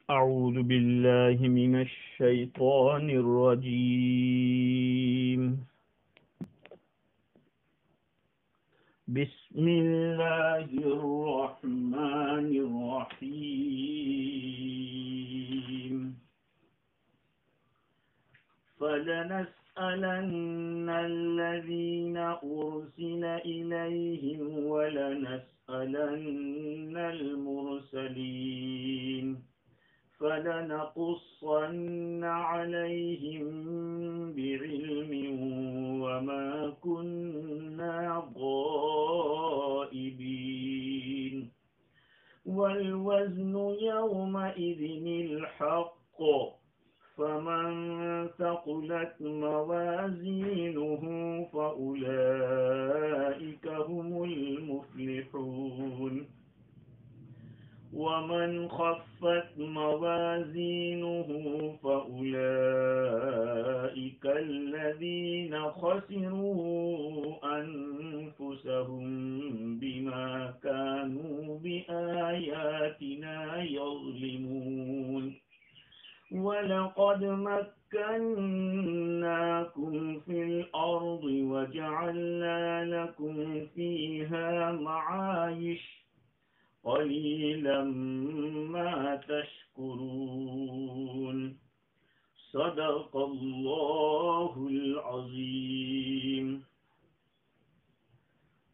أعوذ بالله من الشيطان الرجيم. بسم الله الرحمن الرحيم. فلنسألن الذين أرسل إليهم ولنسألن المرسلين فلنقصن عليهم بعلم وما كنا غائبين والوزن يومئذ الحق فمن ثقلت موازينه فأولئك هم المفلحون ومن خفت موازينه فأولئك الذين خسروا أنفسهم بما كانوا بآياتنا يظلمون ولقد مكناكم في الأرض وجعلنا لكم فيها معايش قليلا ما تشكرون صدق اللہ العظیم.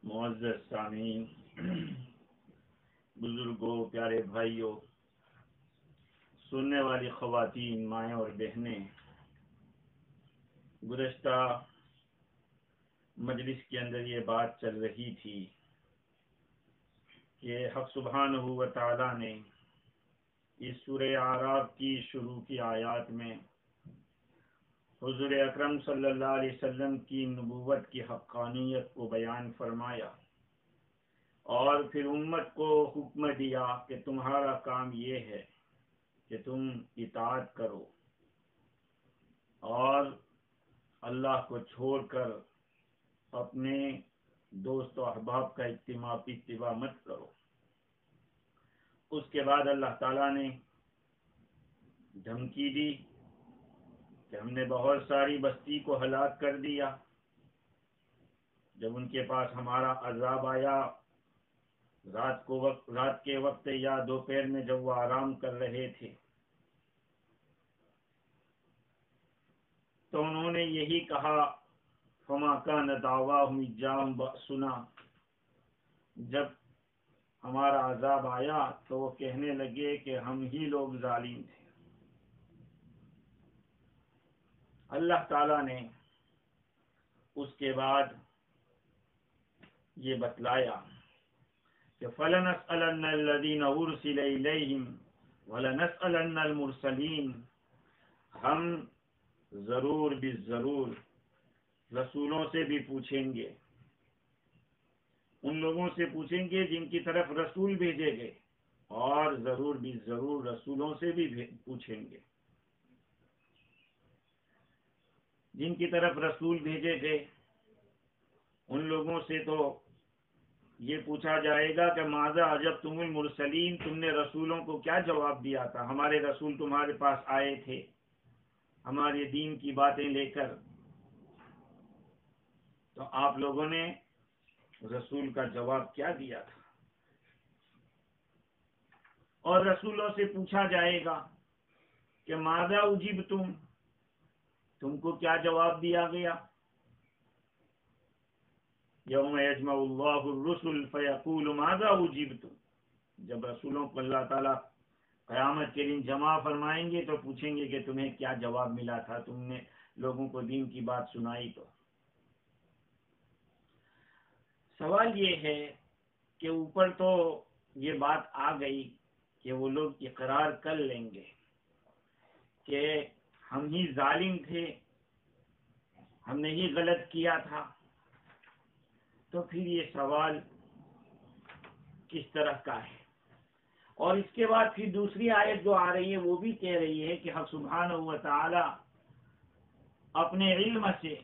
معزز سامعین، بزرگوں، پیارے بھائیوں، سننے والی خواتین، مائیں اور بہنیں، گزشتہ مجلس کے اندر یہ بات چل رہی تھی کہ حق سبحانہ و تعالی نے اس سورہ اعراف کی شروع کی آیات میں حضور اکرم صلی اللہ علیہ وسلم کی نبوت کی حقانیت کو بیان فرمایا اور پھر امت کو حکم دیا کہ تمہارا کام یہ ہے کہ تم اطاعت کرو اور اللہ کو چھوڑ کر اپنے دوست و احباب کا اتباع مت کرو. اس کے بعد اللہ تعالیٰ نے دھمکی دی کہ ہم نے بہت ساری بستی کو ہلاک کر دیا جب ان کے پاس ہمارا عذاب آیا رات کے وقت یا دوپہر میں جب وہ آرام کر رہے تھے تو انہوں نے یہی کہا فما کان دعواہم اذ جاءہم بأسنا، جب ہمارا عذاب آیا تو وہ کہنے لگے کہ ہم ہی لوگ ظالم تھے. اللہ تعالیٰ نے اس کے بعد یہ بتلایا کہ فَلَنَسْأَلَنَّ الَّذِينَ أُرْسِلَ إِلَيْهِمْ وَلَنَسْأَلَنَّ الْمُرْسَلِينَ، ہم ضرور بالضرور رسولوں سے بھی پوچھیں گے، ان لوگوں سے پوچھیں گے جن کی طرف رسول بھیجے گئے، اور ضرور بالضرور رسولوں سے بھی پوچھیں گے جن کی طرف رسول بھیجے گئے. ان لوگوں سے تو یہ پوچھا جائے گا کہ ماذا اجبتم المرسلین، تم نے رسولوں کو کیا جواب دیا تھا؟ ہمارے رسول تمہارے پاس آئے تھے ہمارے دین کی باتیں لے کر، تو آپ لوگوں نے رسول کا جواب کیا دیا تھا؟ اور رسولوں سے پوچھا جائے گا کہ ماذا اجبتم، تم کو کیا جواب دیا گیا؟ یوم یجمع اللہ الرسل فیقول ماذا اجبتم، جب رسولوں کو اللہ تعالیٰ قیامت کے دن جمع فرمائیں گے تو پوچھیں گے کہ تمہیں کیا جواب ملا تھا، تم نے لوگوں کو دین کی بات سنائی تو. سوال یہ ہے کہ اوپر تو یہ بات آ گئی کہ وہ لوگ اقرار کر لیں گے کہ ہم ہی ظالم تھے، ہم نے ہی غلط کیا تھا، تو پھر یہ سوال کس طرح کا ہے؟ اور اس کے بعد پھر دوسری آیت جو آ رہی ہے وہ بھی کہہ رہی ہے کہ حق سبحانہ و تعالی اپنے علم سے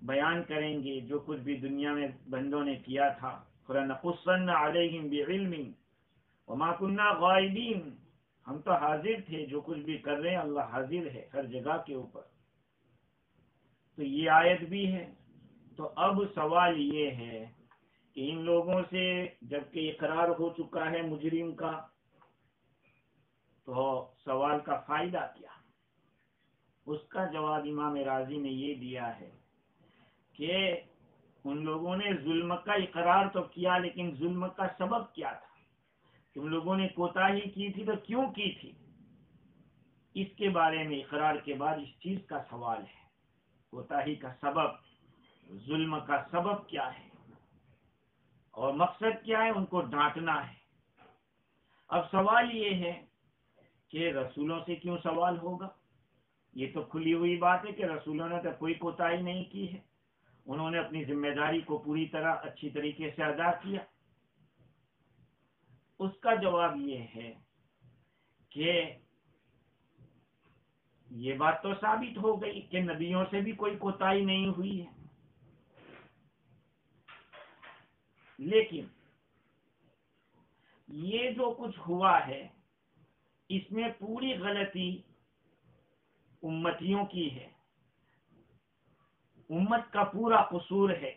بیان کریں گے جو کچھ بھی دنیا میں بندوں نے کیا تھا. فَلَنَقُصَّنَّ عَلَيْهِمْ بِعِلْمٍ، وما كنا غائبین، ہم تو حاضر تھے، جو کچھ بھی کر رہے ہیں اللہ حاضر ہے ہر جگہ کے اوپر. تو یہ آیت بھی ہے. تو اب سوال یہ ہے کہ ان لوگوں سے جبکہ اقرار ہو چکا ہے مجرم کا، تو سوال کا فائدہ کیا؟ اس کا جواب امام رازی نے یہ دیا ہے کہ ان لوگوں نے ظلم کا اقرار تو کیا، لیکن ظلم کا سبب کیا تھا؟ تم لوگوں نے کوتاہی کی تھی تو کیوں کی تھی؟ اس کے بارے میں اقرار کے بعد اس چیز کا سوال ہے، کوتاہی کا سبب، ظلم کا سبب کیا ہے اور مقصد کیا ہے؟ ان کو ڈانٹنا ہے. اب سوال یہ ہے کہ رسولوں سے کیوں سوال ہوگا؟ یہ تو کھلی ہوئی بات ہے کہ رسولوں نے تو کوئی کوتاہی نہیں کی ہے، انہوں نے اپنی ذمہ داری کو پوری طرح اچھی طریقے سے ادا کیا. اس کا جواب یہ ہے کہ یہ بات تو ثابت ہو گئی کہ نبیوں سے بھی کوئی کوتاہی نہیں ہوئی ہے، لیکن یہ جو کچھ ہوا ہے اس میں پوری غلطی امتیوں کی ہے، امت کا پورا قصور ہے.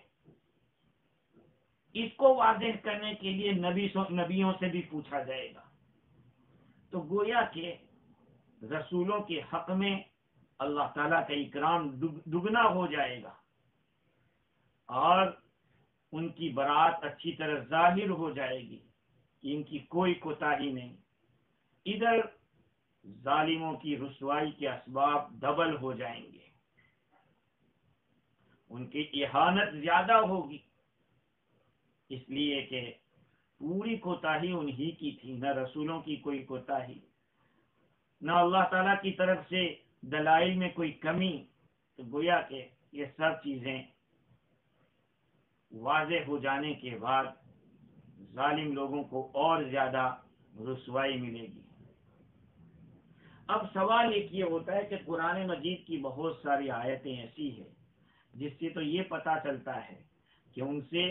اس کو واضح کرنے کے لیے نبیوں سے بھی پوچھا جائے گا. تو گویا کہ رسولوں کے حق میں اللہ تعالیٰ کا اکرام دگنا ہو جائے گا اور ان کی برات اچھی طرح ظاہر ہو جائے گی کہ ان کی کوئی کوتاہی نہیں. ادھر ظالموں کی رسوائی کے اسباب ڈبل ہو جائیں گے، ان کی اہانت زیادہ ہوگی، اس لیے کہ پوری کوتاہی انہی کی تھی، نہ رسولوں کی کوئی کوتاہی، نہ اللہ تعالیٰ کی طرف سے دلائل میں کوئی کمی. تو گویا کہ یہ سب چیزیں واضح ہو جانے کے بعد ظالم لوگوں کو اور زیادہ رسوائی ملے گی. اب سوال ایک یہ ہوتا ہے کہ قرآن مجید کی بہت ساری آیتیں ایسی ہیں جس سے تو یہ پتا چلتا ہے کہ ان سے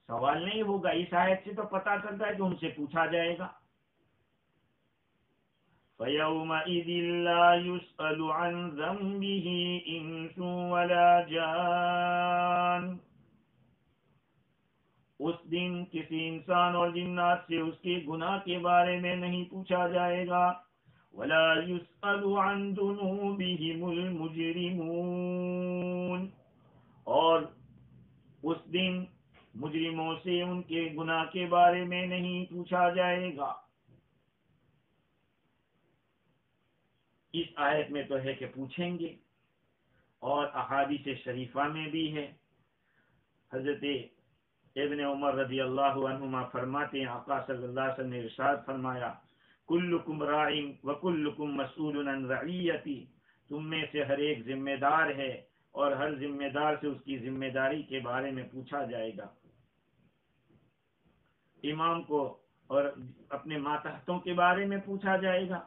سوال نہیں ہوگا. اس آیت سے تو پتا چلتا ہے کہ ان سے پوچھا جائے گا. فَيَوْمَئِذٍ لَا يُسْأَلُ عَنْ ذَنبِهِ إِنسٌ وَلَا جَانٌ. اس دن کسی انسان اور جنات سے اس کے گناہ کے بارے میں نہیں پوچھا جائے گا. وَلَا يُسْأَلُ عَنْ ذُنُوبِهِمُ الْمُجْرِمُونَ. اور اس دن مجرموں سے ان کے گناہ کے بارے میں نہیں پوچھا جائے گا. اس آیت میں تو ہے کہ پوچھیں گے، اور احادیث شریفہ میں بھی ہے. حضرت ابن عمر رضی اللہ عنہما فرماتے ہیں، آقا صلی اللہ علیہ وسلم نے ارشاد فرمایا، کلکم راع وکلکم مسئول عن رعیتی. تم میں سے ہر ایک ذمہ دار ہے اور ہر ذمہ دار سے اس کی ذمہ داری کے بارے میں پوچھا جائے گا. امام کو اور اپنے ماتحتوں کے بارے میں پوچھا جائے گا.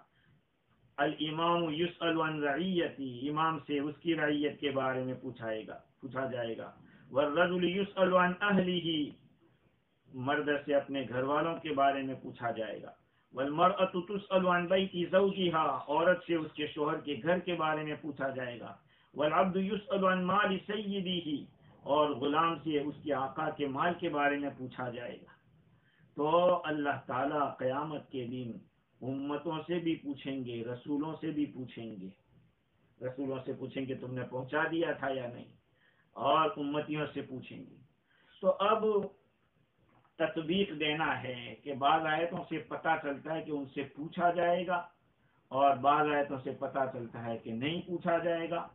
الامام یسأل عن رعیتی، امام سے اس کی رعیت کے بارے میں پوچھا جائے گا. والرجل یسأل عن اہلہ، مرد سے اپنے گھر والوں کے بارے میں پوچھا جائے گا. والمرأة تسأل عن بیت زوجها، عورت سے اس کے شوہر کے گھر کے بارے میں پوچھا جائے گا. والعبد یسأل عن مال سیدہ، اور غلام سے اس کے آقا کے مال کے بارے میں پوچھا جائے گا. تو اللہ تعالیٰ قیامت کے دن امتوں سے بھی پوچھیں گے، رسولوں سے بھی پوچھیں گے. رسولوں سے پوچھیں گے تم نے پہنچا دیا تھا یا نہیں، اور امتیوں سے پوچھیں گے. تو اب تطبیق دینا ہے کہ بعض آیتوں سے پتہ چلتا ہے کہ ان سے پوچھا جائے گا، اور بعض آیتوں سے پتہ چلتا ہے کہ نہیں پوچھا جائے گا.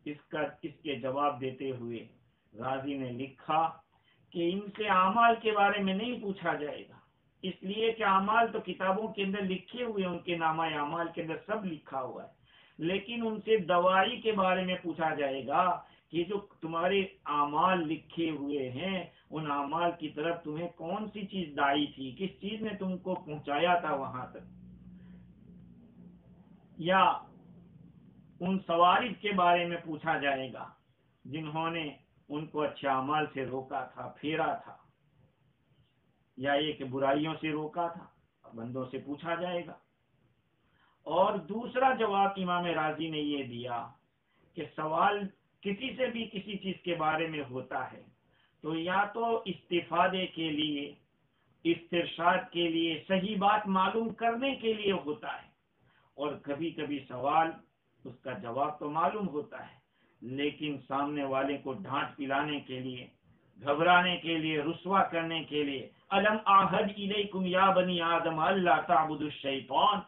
اس کے جواب دیتے ہوئے غازی نے لکھا کہ ان سے اعمال کے بارے میں نہیں پوچھا جائے گا، اس لیے کہ اعمال تو کتابوں کے اندر لکھے ہوئے، ان کے نامہ اعمال کے اندر سب لکھا ہوا ہے. لیکن ان سے دوائی کے بارے میں پوچھا جائے گا کہ جو تمہارے اعمال لکھے ہوئے ہیں ان اعمال کی طرف تمہیں کون سی چیز دائی تھی، کس چیز نے تم کو پہنچایا تھا وہاں تک. یا ان سوارف کے بارے میں پوچھا جائے گا جنہوں نے ان کو اچھے اعمال سے روکا تھا، پھیرا تھا. یا یہ کہ برائیوں سے روکا تھا؟ بندوں سے پوچھا جائے گا۔ اور دوسرا جواب امام راضی نے یہ دیا کہ سوال کسی سے بھی کسی چیز کے بارے میں ہوتا ہے تو یا تو استفادے کے لیے، استرشاد کے لیے، صحیح بات معلوم کرنے کے لیے ہوتا ہے، اور کبھی کبھی سوال اس کا جواب تو معلوم ہوتا ہے لیکن سامنے والے کو ڈانٹ پلانے کے لیے، گھبرانے کے لیے، رسوا کرنے کے لیے، الم اعہد الیکم یا بنی آدم اللہ تعبدوا الشیطان،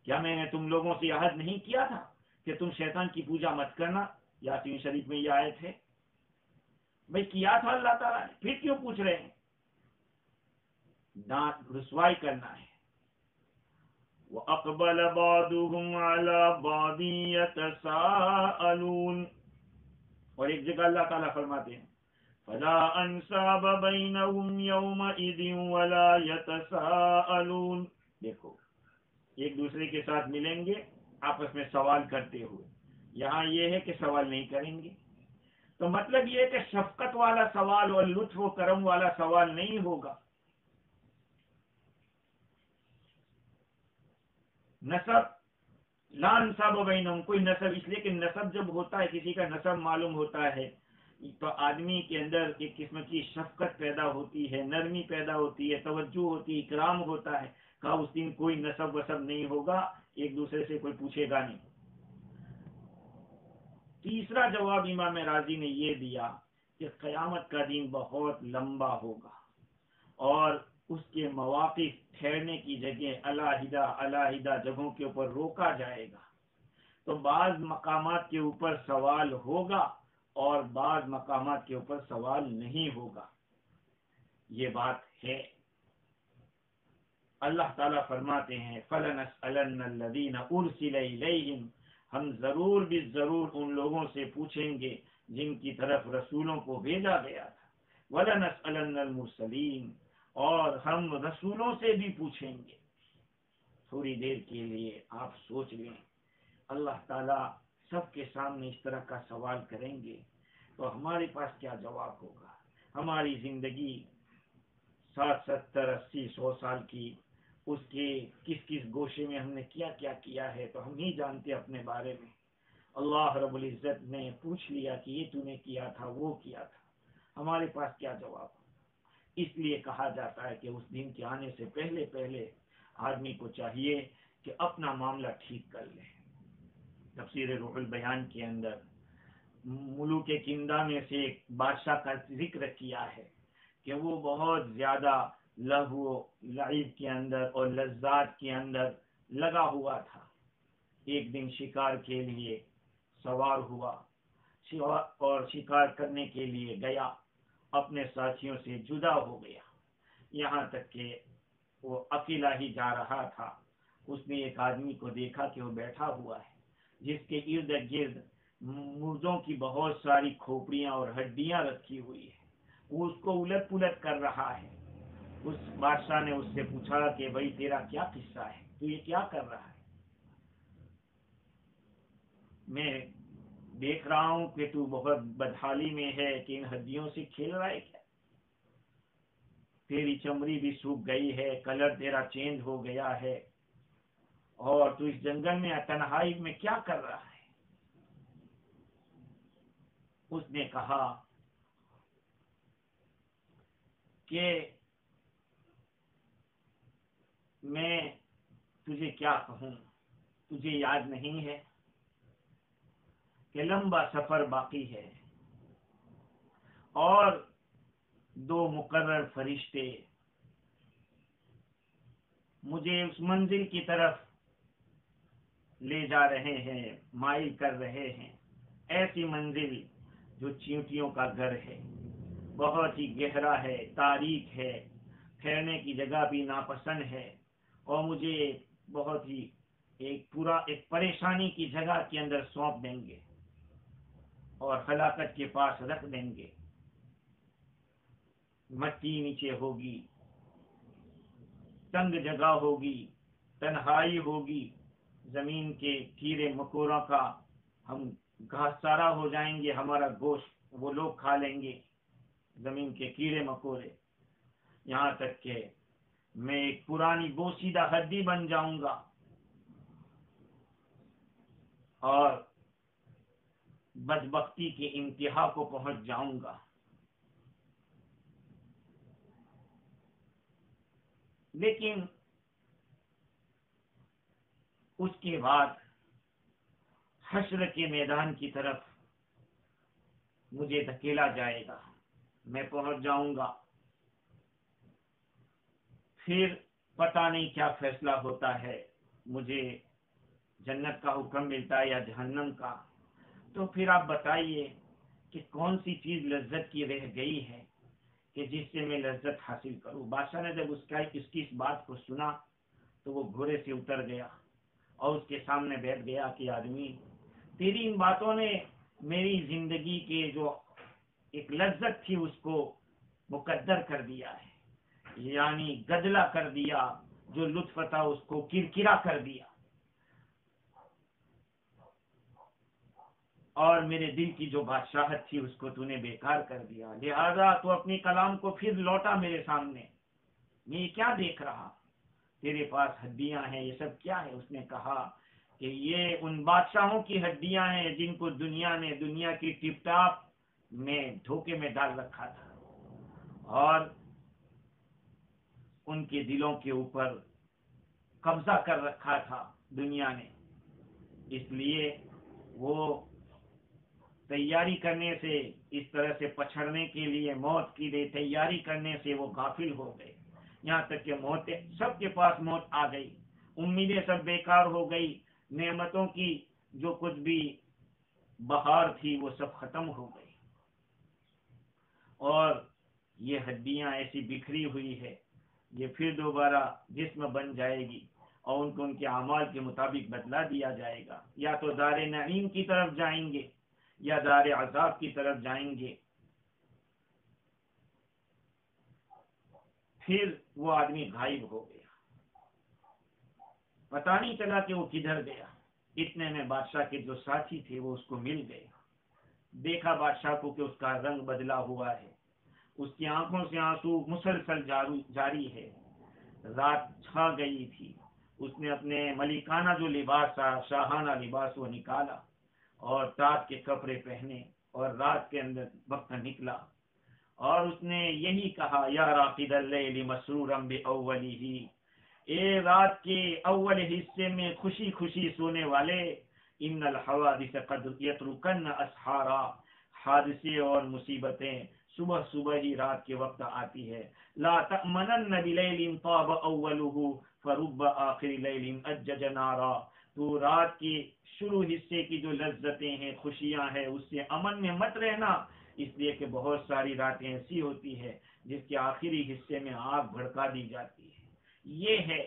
کیا میں نے تم لوگوں سے عہد نہیں کیا تھا کہ تم شیطان کی پوجا مت کرنا؟ یاسین شریف میں یہ آیت ہے۔ بھئی کیا تھا اللہ تعالیٰ نے، پھر کیوں پوچھ رہے ہیں؟ ڈانٹ رسوائی کرنا ہے۔ وَأَقْبَلَ بَعْضُهُمْ عَلَى بَعْضٍ يَتَسَاءَلُونَ، اور ایک جگہ اللہ تعالیٰ فرماتے ہیں فَلَا أَنْسَابَ بَيْنَهُمْ يَوْمَئِذٍ وَلَا يَتَسَاءَلُونَ، دیکھو ایک دوسرے کے ساتھ ملیں گے آپس میں سوال کرتے ہوئے، یہاں یہ ہے کہ سوال نہیں کریں گے، تو مطلب یہ ہے کہ شفقت والا سوال اور لطف و کرم والا سوال نہیں ہوگا۔ نسب لا انصاب بینہم، کوئی نسب، اس لیے کہ نسب جب ہوتا ہے، کسی کا نسب معلوم ہوتا ہے تو آدمی کے اندر ایک قسم کی شفقت پیدا ہوتی ہے، نرمی پیدا ہوتی ہے، توجہ ہوتی ہے، اکرام ہوتا ہے۔ کہا اس دن کوئی نسب وسب نہیں ہوگا، ایک دوسرے سے کوئی پوچھے گا نہیں۔ تیسرا جواب امام راضی نے یہ دیا کہ قیامت کا دن بہت لمبا ہوگا اور اس کے مواقف ٹھہرنے کی جگہ علیحدہ علیحدہ جگہوں کے اوپر روکا جائے گا، تو بعض مقامات کے اوپر سوال ہوگا اور بعض مقامات کے اوپر سوال نہیں ہوگا۔ یہ بات ہے۔ اللہ تعالیٰ فرماتے ہیں فَلَنَسْأَلَنَّ الَّذِينَ أُرْسِلَ إِلَيْهِمْ، ہم ضرور بھی ضرور ان لوگوں سے پوچھیں گے جن کی طرف رسولوں کو بھیجا گیا تھا، وَلَنَسْأَلَنَّ الْمُرْسَلِينَ، اور ہم رسولوں سے بھی پوچھیں گے۔ تھوڑی دیر کے لیے آپ سوچ لیں، اللہ تعالیٰ سب کے سامنے اس طرح کا سوال کریں گے تو ہمارے پاس کیا جواب ہوگا؟ ہماری زندگی 60 70 80 100 سال کی، اس کے کس کس گوشے میں ہم نے کیا کیا کیا ہے تو ہم ہی جانتے اپنے بارے میں۔ اللہ رب العزت نے پوچھ لیا کہ یہ تو نے کیا تھا، وہ کیا تھا، ہمارے پاس کیا جواب؟ اس لیے کہا جاتا ہے کہ اس دن کے آنے سے پہلے پہلے آدمی کو چاہیے کہ اپنا معاملہ ٹھیک کر لے۔ تفسیر روح البیان کے اندر ملوک کندہ میں سے ایک بادشاہ کا ذکر کیا ہے کہ وہ بہت زیادہ لہو و لعب کے اندر اور لذات کے اندر لگا ہوا تھا۔ ایک دن شکار کے لیے سوار ہوا اور شکار کرنے کے لیے گیا، اپنے ساتھیوں سے جدا ہو گیا، یہاں تک کہ وہ اکیلا ہی جا رہا تھا۔ اس نے ایک آدمی کو دیکھا کہ وہ بیٹھا ہوا ہے جس کے ارد گرد مردوں کی بہت ساری کھوپڑیاں اور ہڈیاں رکھی ہوئی ہیں، وہ اس کو الٹ پلٹ کر رہا ہے۔ اس بادشاہ نے اس سے پوچھا کہ بھائی تیرا کیا قصہ ہے، تو یہ کیا کر رہا ہے؟ میں دیکھ رہا ہوں کہ تو بہت بدحالی میں ہے، کہ ان ہڈیوں سے کھیل رہا ہے کیا؟ تیری چمڑی بھی سوکھ گئی ہے، کلر تیرا چینج ہو گیا ہے، اور تو اس جنگل میں تنہائی میں کیا کر رہا ہے؟ اس نے کہا کہ میں تجھے کیا کہوں، تجھے یاد نہیں ہے کہ لمبا سفر باقی ہے اور 2 مقرر فرشتے مجھے اس منزل کی طرف لے جا رہے ہیں، مائل کر رہے ہیں، ایسی منزل جو چیونٹیوں کا گھر ہے، بہت ہی گہرا ہے، تاریک ہے، ٹھہرنے کی جگہ بھی ناپسند ہے، اور مجھے بہت ہی ایک پریشانی کی جگہ کے اندر سونپ دیں گے اور ہلاکت کے پاس رکھ دیں گے۔ مٹی نیچے ہوگی، تنگ جگہ ہوگی، تنہائی ہوگی، زمین کے کیڑے مکوڑوں کا ہم گھاس چارہ ہو جائیں گے، ہمارا گوشت وہ لوگ کھا لیں گے، زمین کے کیڑے مکوڑے۔ یہاں تک کہ میں ایک پرانی بوسیدہ ہڈی بن جاؤں گا اور بدبختی کے انتہا کو پہنچ جاؤں گا. لیکن اس کے بعد حشر کے میدان کی طرف مجھے دھکیلا جائے گا، میں پہنچ جاؤں گا. پھر پتہ نہیں کیا فیصلہ ہوتا ہے، مجھے جنت کا حکم ملتا ہے یا جہنم کا. تو پھر آپ بتائیے کہ کون سی چیز لذت کی رہ گئی ہے کہ جس سے میں لذت حاصل کروں. بادشاہ نے جب اس کی اس بات کو سنا تو وہ گھوڑے سے اتر گیا اور اس کے سامنے بیٹھ گیا کہ آدمی، تیری ان باتوں نے میری زندگی کے جو ایک لذت تھی اس کو مقدر کر دیا ہے، یعنی گدلا کر دیا. جو لطف تھا اس کو کرکرا کر دیا، اور میرے دل کی جو بادشاہت تھی اس کو تو نے بیکار کر دیا. لہذا تو اپنی کلام کو پھر لوٹا میرے سامنے. میں یہ کیا دیکھ رہا؟ تیرے پاس ہڈیاں ہیں، یہ سب کیا ہے؟ اس نے کہا کہ یہ ان بادشاہوں کی ہڈیاں ہیں جن کو دنیا نے دنیا کی ٹپ ٹاپ میں دھوکے میں ڈال رکھا تھا، اور ان کے دلوں کے اوپر قبضہ کر رکھا تھا دنیا نے. اس لیے وہ تیاری کرنے سے، اس طرح سے پچھڑنے کے لیے موت کی تیاری کرنے سے وہ غافل ہو گئے. یہاں تک کہ موت، سب کے پاس موت آ گئی، امیدیں سب بیکار ہو گئی، نعمتوں کی جو کچھ بھی بہار تھی وہ سب ختم ہو گئی، اور یہ ہڈیاں ایسی بکھری ہوئی ہے یہ پھر دوبارہ جسم بن جائے گی اور ان کو ان کے اعمال کے مطابق بدلا دیا جائے گا. یا تو دار نعیم کی طرف جائیں گے یا دار عذاب کی طرف جائیں گے. پھر وہ آدمی غائب ہو گیا، پتہ نہیں چلا کہ وہ کدھر گیا. اتنے میں بادشاہ کے جو ساتھی تھے وہ اس کو مل گئے. دیکھا بادشاہ کو کہ اس کا رنگ بدلا ہوا ہے، اس کی آنکھوں سے آنسو مسلسل جاری ہے. رات چھا گئی تھی. اس نے اپنے ملکانہ جو لباس تھا، شاہانہ لباس، وہ نکالا اور رات کے کپڑے پہنے اور رات کے اندر وقت نکلا، اور اس نے یہی کہا، یا راقد اللیل مسرورا باولہ، اے رات کے اول حصے میں خوشی خوشی سونے والے، ان الحوادث قد یترکن اسحارا، حادثے اور مصیبتیں صبح صبح ہی رات کے وقت آتی ہے. لا تأمنن بلیل طاب اولہ فرب آخر لیل اجج نارا، تو رات کے شروع حصے کی جو لذتیں ہیں، خوشیاں ہیں، اس سے امن میں مت رہنا، اس لیے کہ بہت ساری راتیں ایسی ہوتی ہے جس کے آخری حصے میں آگ بھڑکا دی جاتی ہے. یہ ہے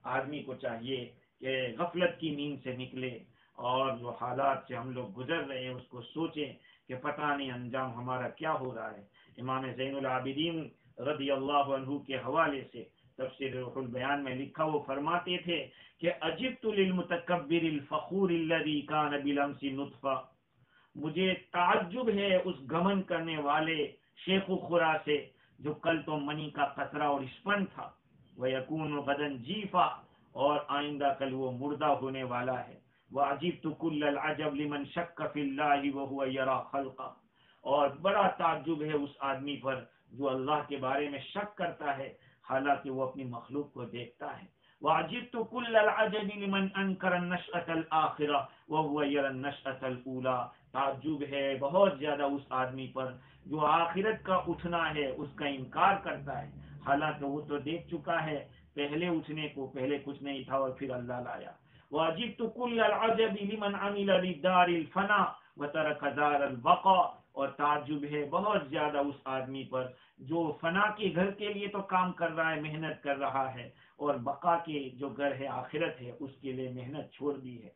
آدمی کو چاہیے کہ غفلت کی نیند سے نکلے اور جو حالات سے ہم لوگ گزر رہے ہیں اس کو سوچیں کہ پتہ نہیں انجام ہمارا کیا ہو رہا ہے. امام زین العابدین رضی اللہ عنہ کے حوالے سے تفسیر روح البیان میں لکھا، وہ فرماتے تھے کہ عجبت للمتکبر الفخور الذی کان بالامس نطفہ، مجھے تعجب ہے اس گمن کرنے والے شیخ و خرا سے جو کل تو منی کا قطرہ اور اسپن تھا، وَيَكُونُ غَدًا جِيفًا، اور آئندہ کل وہ مردہ ہونے والا ہے. وَعَجِبْتُ كُلَّ الْعَجَبِ لِمَنْ شَكَّ فِي اللَّهِ وَهُوَ يَرَى خَلْقَهُ، اور بڑا تعجب ہے اس آدمی پر جو اللہ کے بارے میں شک کرتا ہے حالانکہ وہ اپنی مخلوق کو دیکھتا ہے. وَعَجِبْتُ كُلَّ الْعَجَبِ لِمَنْ أَنْكَرَ النَّشْأَةَ الْآخِرَةَ وَهُوَ يَرَى النَّشْأَةَ الْأُولَى، تعجب ہے بہت زیادہ اس آدمی پر جو آخرت کا اٹھنا ہے اس کا انکار کرتا ہے، حالانکہ وہ تو دیکھ چکا ہے پہلے اٹھنے کو، پہلے کچھ نہیں تھا اور پھر اللہ لایا. وَعَجِبْتُ كُلَّ الْعَجَبِ لِمَنْ عَمِلَ لِلدَّارِ الْفَنَا وَتَرَكَ دَارَ الْبَقَاء، اور تعجب ہے بہت زیادہ اس آدمی پر جو فنا کے گھر کے لیے تو کام کر رہا ہے، محنت کر رہا ہے، اور بقا کے جو گھر ہے آخرت ہے اس کے لیے محنت چھوڑ دی ہے.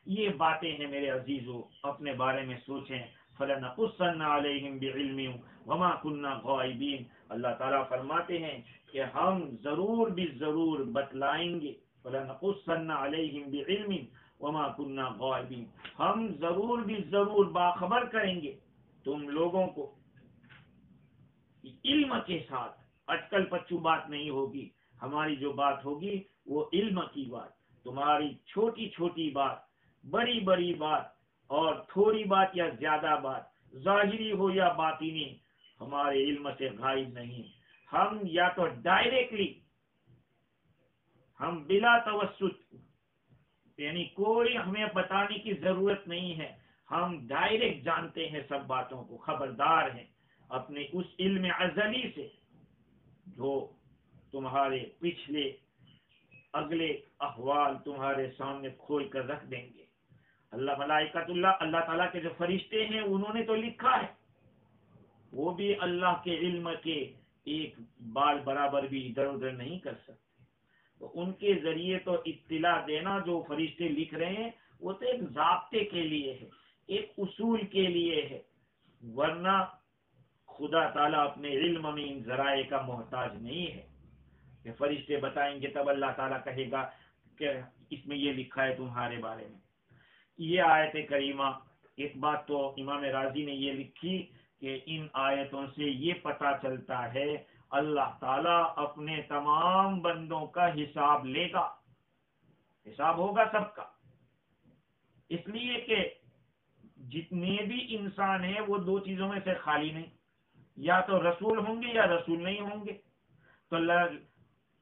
یہ باتیں ہیں میرے عزیزو، اپنے بارے میں سوچیں. فَلَنَقُصَّنَّ عَلَيْهِمْ بِعِلْمٍ وَمَا كُنَّا غَائِبِينَ، اللہ تعالیٰ فرماتے ہیں کہ ہم ضرور بھی ضرور بتلائیں گے. فَلَنَقُصَّنَّ عَلَيْهِمْ بِعِلْمٍ وَمَا كُنَّا غَائِبِينَ، ہم ضرور بھی ضرور باخبر کریں گے تم لوگوں کو علم کے ساتھ. اٹکل پچو بات نہیں ہوگی. ہماری جو بات ہوگی وہ علم کی بات. تمہاری چھوٹی چھوٹی بات، بڑی بڑی بات، اور تھوڑی بات یا زیادہ بات، ظاہری ہو یا باطنی، ہمارے علم سے غائب نہیں. ہم یا تو ڈائریکٹلی، ہم بلا توسط، یعنی کوئی ہمیں بتانے کی ضرورت نہیں ہے، ہم ڈائریکٹ جانتے ہیں سب باتوں کو، خبردار ہیں اپنے اس علم ازلی سے جو تمہارے پچھلے اگلے احوال تمہارے سامنے کھول کر رکھ دیں گے. اللہ ملائکۃ اللہ تعالیٰ کے جو فرشتے ہیں انہوں نے تو لکھا ہے، وہ بھی اللہ کے علم کے ایک بال برابر بھی ادھر ادھر نہیں کر سکتے. تو ان کے ذریعے تو اطلاع دینا جو فرشتے لکھ رہے ہیں وہ تو ایک ضابطے کے لیے ہے، ایک اصول کے لیے ہے، ورنہ خدا تعالیٰ اپنے علم میں ان ذرائع کا محتاج نہیں ہے کہ فرشتے بتائیں گے تب اللہ تعالیٰ کہے گا کہ اس میں یہ لکھا ہے تمہارے بارے میں. یہ آیت کریمہ، ایک بات تو امام راضی نے یہ لکھی کہ ان آیتوں سے یہ پتہ چلتا ہے اللہ تعالیٰ اپنے تمام بندوں کا حساب لے گا، حساب ہوگا سب کا. اس لیے کہ جتنے بھی انسان ہیں وہ دو چیزوں میں سے خالی نہیں، یا تو رسول ہوں گے یا رسول نہیں ہوں گے. تو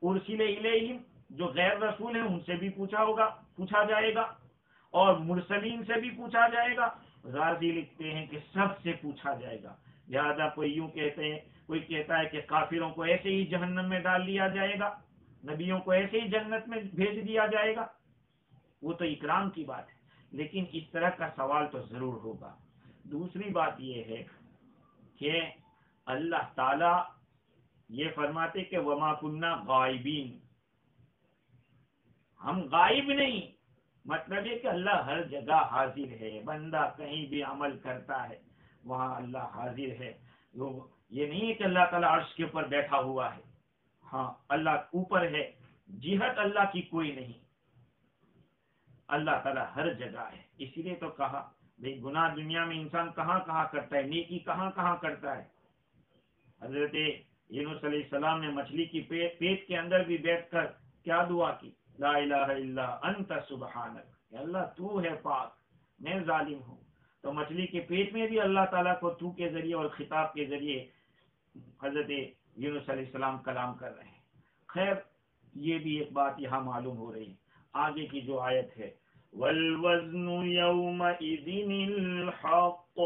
ارسل الیہم، جو غیر رسول ہیں ان سے بھی پوچھا جائے گا، اور مرسلین سے بھی پوچھا جائے گا. غازی لکھتے ہیں کہ سب سے پوچھا جائے گا. لہذا کوئی یوں کہتے ہیں، کوئی کہتا ہے کہ کافروں کو ایسے ہی جہنم میں ڈال دیا جائے گا، نبیوں کو ایسے ہی جنت میں بھیج دیا جائے گا. وہ تو اکرام کی بات ہے، لیکن اس طرح کا سوال تو ضرور ہوگا. دوسری بات یہ ہے کہ اللہ تعالی یہ فرماتے کہ وما کننا غائبین، ہم غائب نہیں. مطلب یہ کہ اللہ ہر جگہ حاضر ہے، بندہ کہیں بھی عمل کرتا ہے وہاں اللہ حاضر ہے. یہ نہیں ہے کہ اللہ تعالیٰ عرش کے اوپر بیٹھا ہوا ہے، ہاں اللہ اوپر ہے، جہت اللہ کی کوئی نہیں، اللہ تعالیٰ ہر جگہ ہے. اسی لیے تو کہا بھئی گناہ دنیا میں انسان کہاں کہاں کرتا ہے، نیکی کہاں کہاں کرتا ہے. حضرت یونس علیہ السلام نے مچھلی کی پیٹ کے اندر بھی بیٹھ کر کیا دعا کی؟ لا الہ الا انت سبحانک، کہ اللہ تو ہے پاک، میں ظالم ہوں. تو مچھلی کے پیٹ میں بھی اللہ تعالیٰ کو تو کے ذریعے اور خطاب کے ذریعے حضرت یونس علیہ السلام کلام کر رہے ہیں. خیر یہ بھی ایک بات یہاں معلوم ہو رہی ہے. آگے کی جو آیت ہے وَالْوَزْنُ يَوْمَئِذٍ الْحَقُّ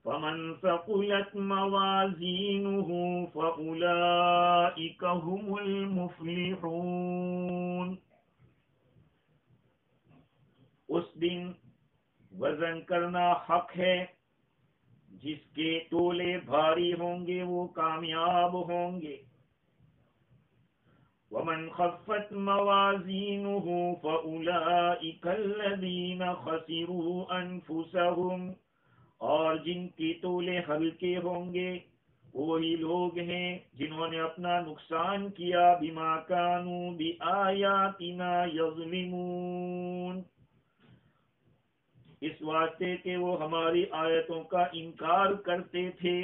فَمَنْ ثَقُلَتْ مَوَازِينُهُ فَأُولَئِكَ هُمُ الْمُفْلِحُونَ. اس دن وزن کرنا حق ہے، جس کے تولے بھاری ہوں گے وہ کامیاب ہوں گے. وَمَنْ خَفَّتْ مَوَازِينُهُ فَأُولَئِكَ الَّذِينَ خَسِرُوا أَنفُسَهُمْ، اور جن کی تولے ہلکے ہوں گے وہی لوگ ہیں جنہوں نے اپنا نقصان کیا بما كانوا بآیاتنا یظلمون، اس واسطے کہ وہ ہماری آیتوں کا انکار کرتے تھے.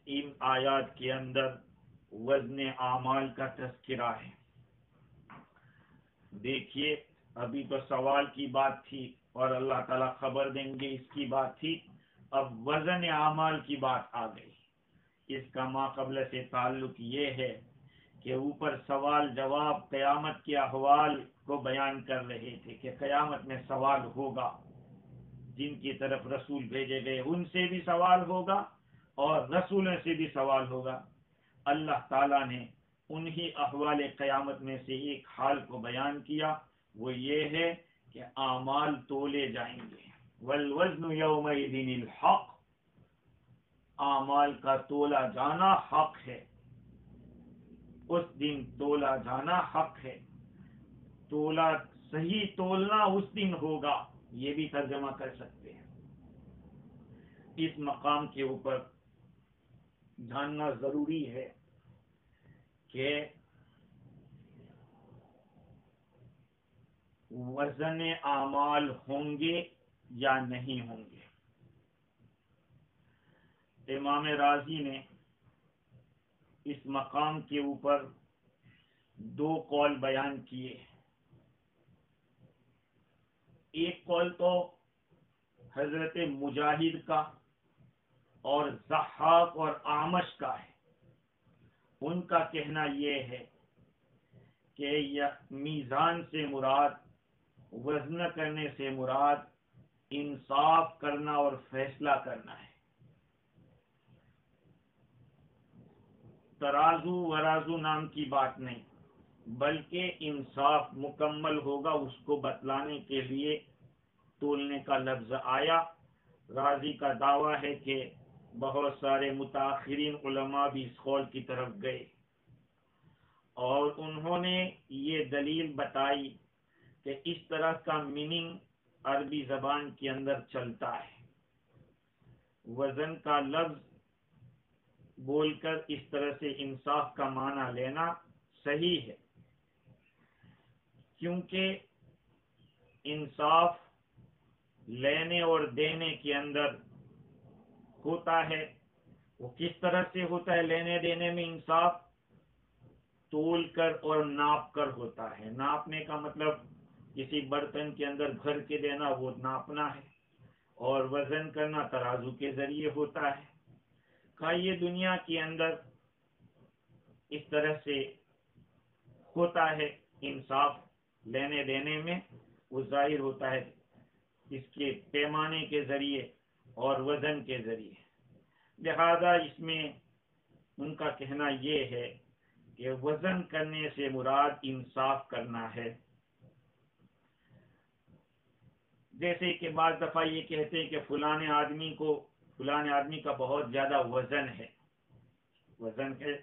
ان آیات کے اندر وزن اعمال کا تذکرہ ہے. دیکھیے ابھی تو سوال کی بات تھی اور اللہ تعالیٰ خبر دیں گے اس کی بات تھی، اب وزن اعمال کی بات آ گئی. اس کا ما قبل سے تعلق یہ ہے کہ اوپر سوال جواب قیامت کے احوال کو بیان کر رہے تھے کہ قیامت میں سوال ہوگا، جن کی طرف رسول بھیجے گئے ان سے بھی سوال ہوگا اور رسولوں سے بھی سوال ہوگا. اللہ تعالیٰ نے انہی احوال قیامت میں سے ایک حال کو بیان کیا، وہ یہ ہے کہ اعمال تولے جائیں گے. والوزن یومئذ الحق، اعمال کا تولا جانا حق ہے. اس دن تولا جانا حق ہے، تولا صحیح تولنا اس دن ہوگا، یہ بھی ترجمہ کر سکتے ہیں. اس مقام کے اوپر جاننا ضروری ہے کہ وزن اعمال ہوں گے یا نہیں ہوں گے. امام راضی نے اس مقام کے اوپر دو قول بیان کیے. ایک قول تو حضرت مجاہد کا اور ضحاک اور اعمش کا ہے. ان کا کہنا یہ ہے کہ میزان سے مراد، وزن کرنے سے مراد انصاف کرنا اور فیصلہ کرنا ہے. ترازو ورازو نام کی بات نہیں، بلکہ انصاف مکمل ہوگا اس کو بتلانے کے لیے تولنے کا لفظ آیا. راضی کا دعویٰ ہے کہ بہت سارے متاخرین علماء بھی اس قول کی طرف گئے اور انہوں نے یہ دلیل بتائی کہ اس طرح کا میننگ عربی زبان کے اندر چلتا ہے. وزن کا لفظ بول کر اس طرح سے انصاف کا معنی لینا صحیح ہے، کیونکہ انصاف لینے اور دینے کے اندر ہوتا ہے. وہ کس طرح سے ہوتا ہے؟ لینے دینے میں انصاف تول کر اور ناپ کر ہوتا ہے. ناپنے کا مطلب کسی برتن کے اندر بھر کے دینا، وہ ناپنا ہے، اور وزن کرنا ترازو کے ذریعے ہوتا ہے. یہ دنیا کے اندر اس طرح سے ہوتا ہے. انصاف لینے دینے میں وہ ظاہر ہوتا ہے اس کے پیمانے کے ذریعے اور وزن کے ذریعے. لہذا اس میں ان کا کہنا یہ ہے کہ وزن کرنے سے مراد انصاف کرنا ہے. جیسے کہ بعض دفعہ یہ کہتے ہیں کہ فلاں آدمی کا بہت زیادہ وزن ہے. وزن ہے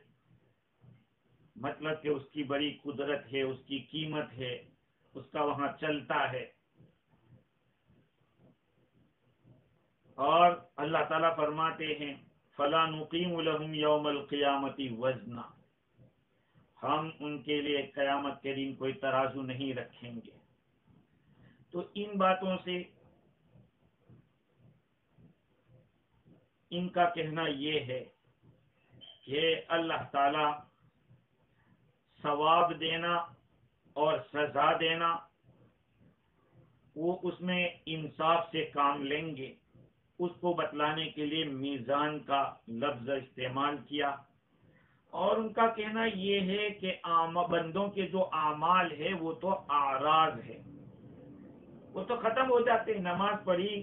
مطلب کہ اس کی بڑی قدرت ہے، اس کی قیمت ہے، اس کا وہاں چلتا ہے. اور اللہ تعالیٰ فرماتے ہیں فَلَا نُقِيمُ لَهُمْ يَوْمَ الْقِيَامَةِ وَزْنًا، ہم ان کے لیے قیامت کے دن کوئی ترازو نہیں رکھیں گے. تو ان باتوں سے ان کا کہنا یہ ہے کہ اللہ تعالی ثواب دینا اور سزا دینا وہ اس میں انصاف سے کام لیں گے. اس کو بتلانے کے لیے میزان کا لفظ استعمال کیا. اور ان کا کہنا یہ ہے کہ بندوں کے جو اعمال ہے وہ تو اعراض ہے، وہ تو ختم ہو جاتے ہیں. نماز پڑھی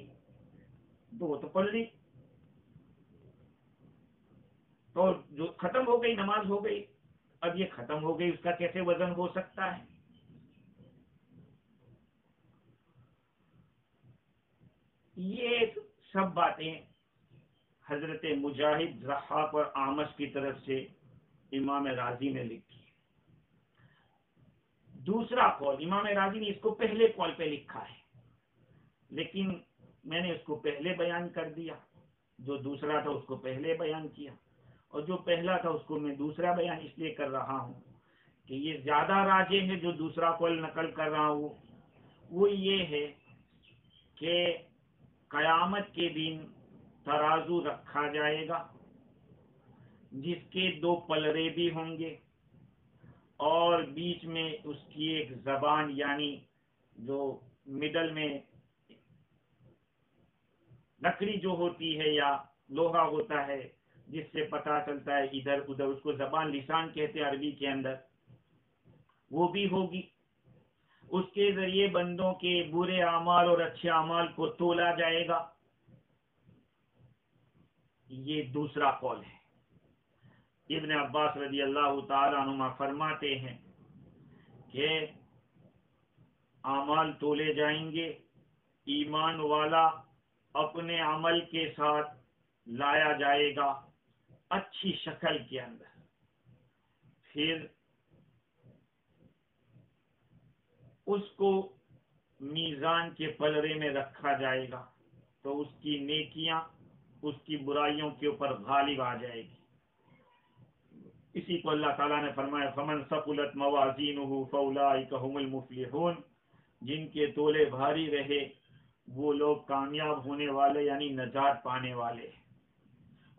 تو وہ تو پڑھ لی، تو جو ختم ہو گئی نماز ہو گئی. اب یہ ختم ہو گئی، اس کا کیسے وزن ہو سکتا ہے؟ یہ سب باتیں حضرت مجاہد، ضحاک اور اعمش کی طرف سے امام راضی نے لکھی. دوسرا قول امام راضی نے اس کو پہلے قول پہ لکھا ہے، لیکن میں نے اس کو پہلے بیان کر دیا. جو دوسرا تھا اس کو پہلے بیان کیا، اور جو پہلا تھا اس کو میں دوسرا بیان اس لیے کر رہا ہوں کہ یہ زیادہ راجح ہے. جو دوسرا قول نقل کر رہا ہوں وہ یہ ہے کہ قیامت کے دن ترازو رکھا جائے گا جس کے دو پلڑے بھی ہوں گے اور بیچ میں اس کی ایک زبان، یعنی جو مڈل میں لکڑی جو ہوتی ہے یا لوہا ہوتا ہے جس سے پتہ چلتا ہے ادھر ادھر، اس کو زبان لسان کہتے ہیں عربی کے اندر، وہ بھی ہوگی. اس کے ذریعے بندوں کے برے اعمال اور اچھے اعمال کو تولا جائے گا. یہ دوسرا قول ہے. ابن عباس رضی اللہ تعالی عنہما فرماتے ہیں کہ اعمال تولے جائیں گے، ایمان والا اپنے عمل کے ساتھ لایا جائے گا اچھی شکل کے اندر. پھر اس کو میزان کے پلڑے میں رکھا جائے گا تو اس کی نیکیاں اس کی برائیوں کے اوپر غالب آ جائے گی. اسی کو اللہ تعالیٰ نے فرمایا فَمَنْ ثَقُلَتْ مَوَازِينُهُ فَأُولَٰئِكَ هُمُ الْمُفْلِحُونَ، جن کے تولے بھاری رہے وہ لوگ کامیاب ہونے والے یعنی نجات پانے والے.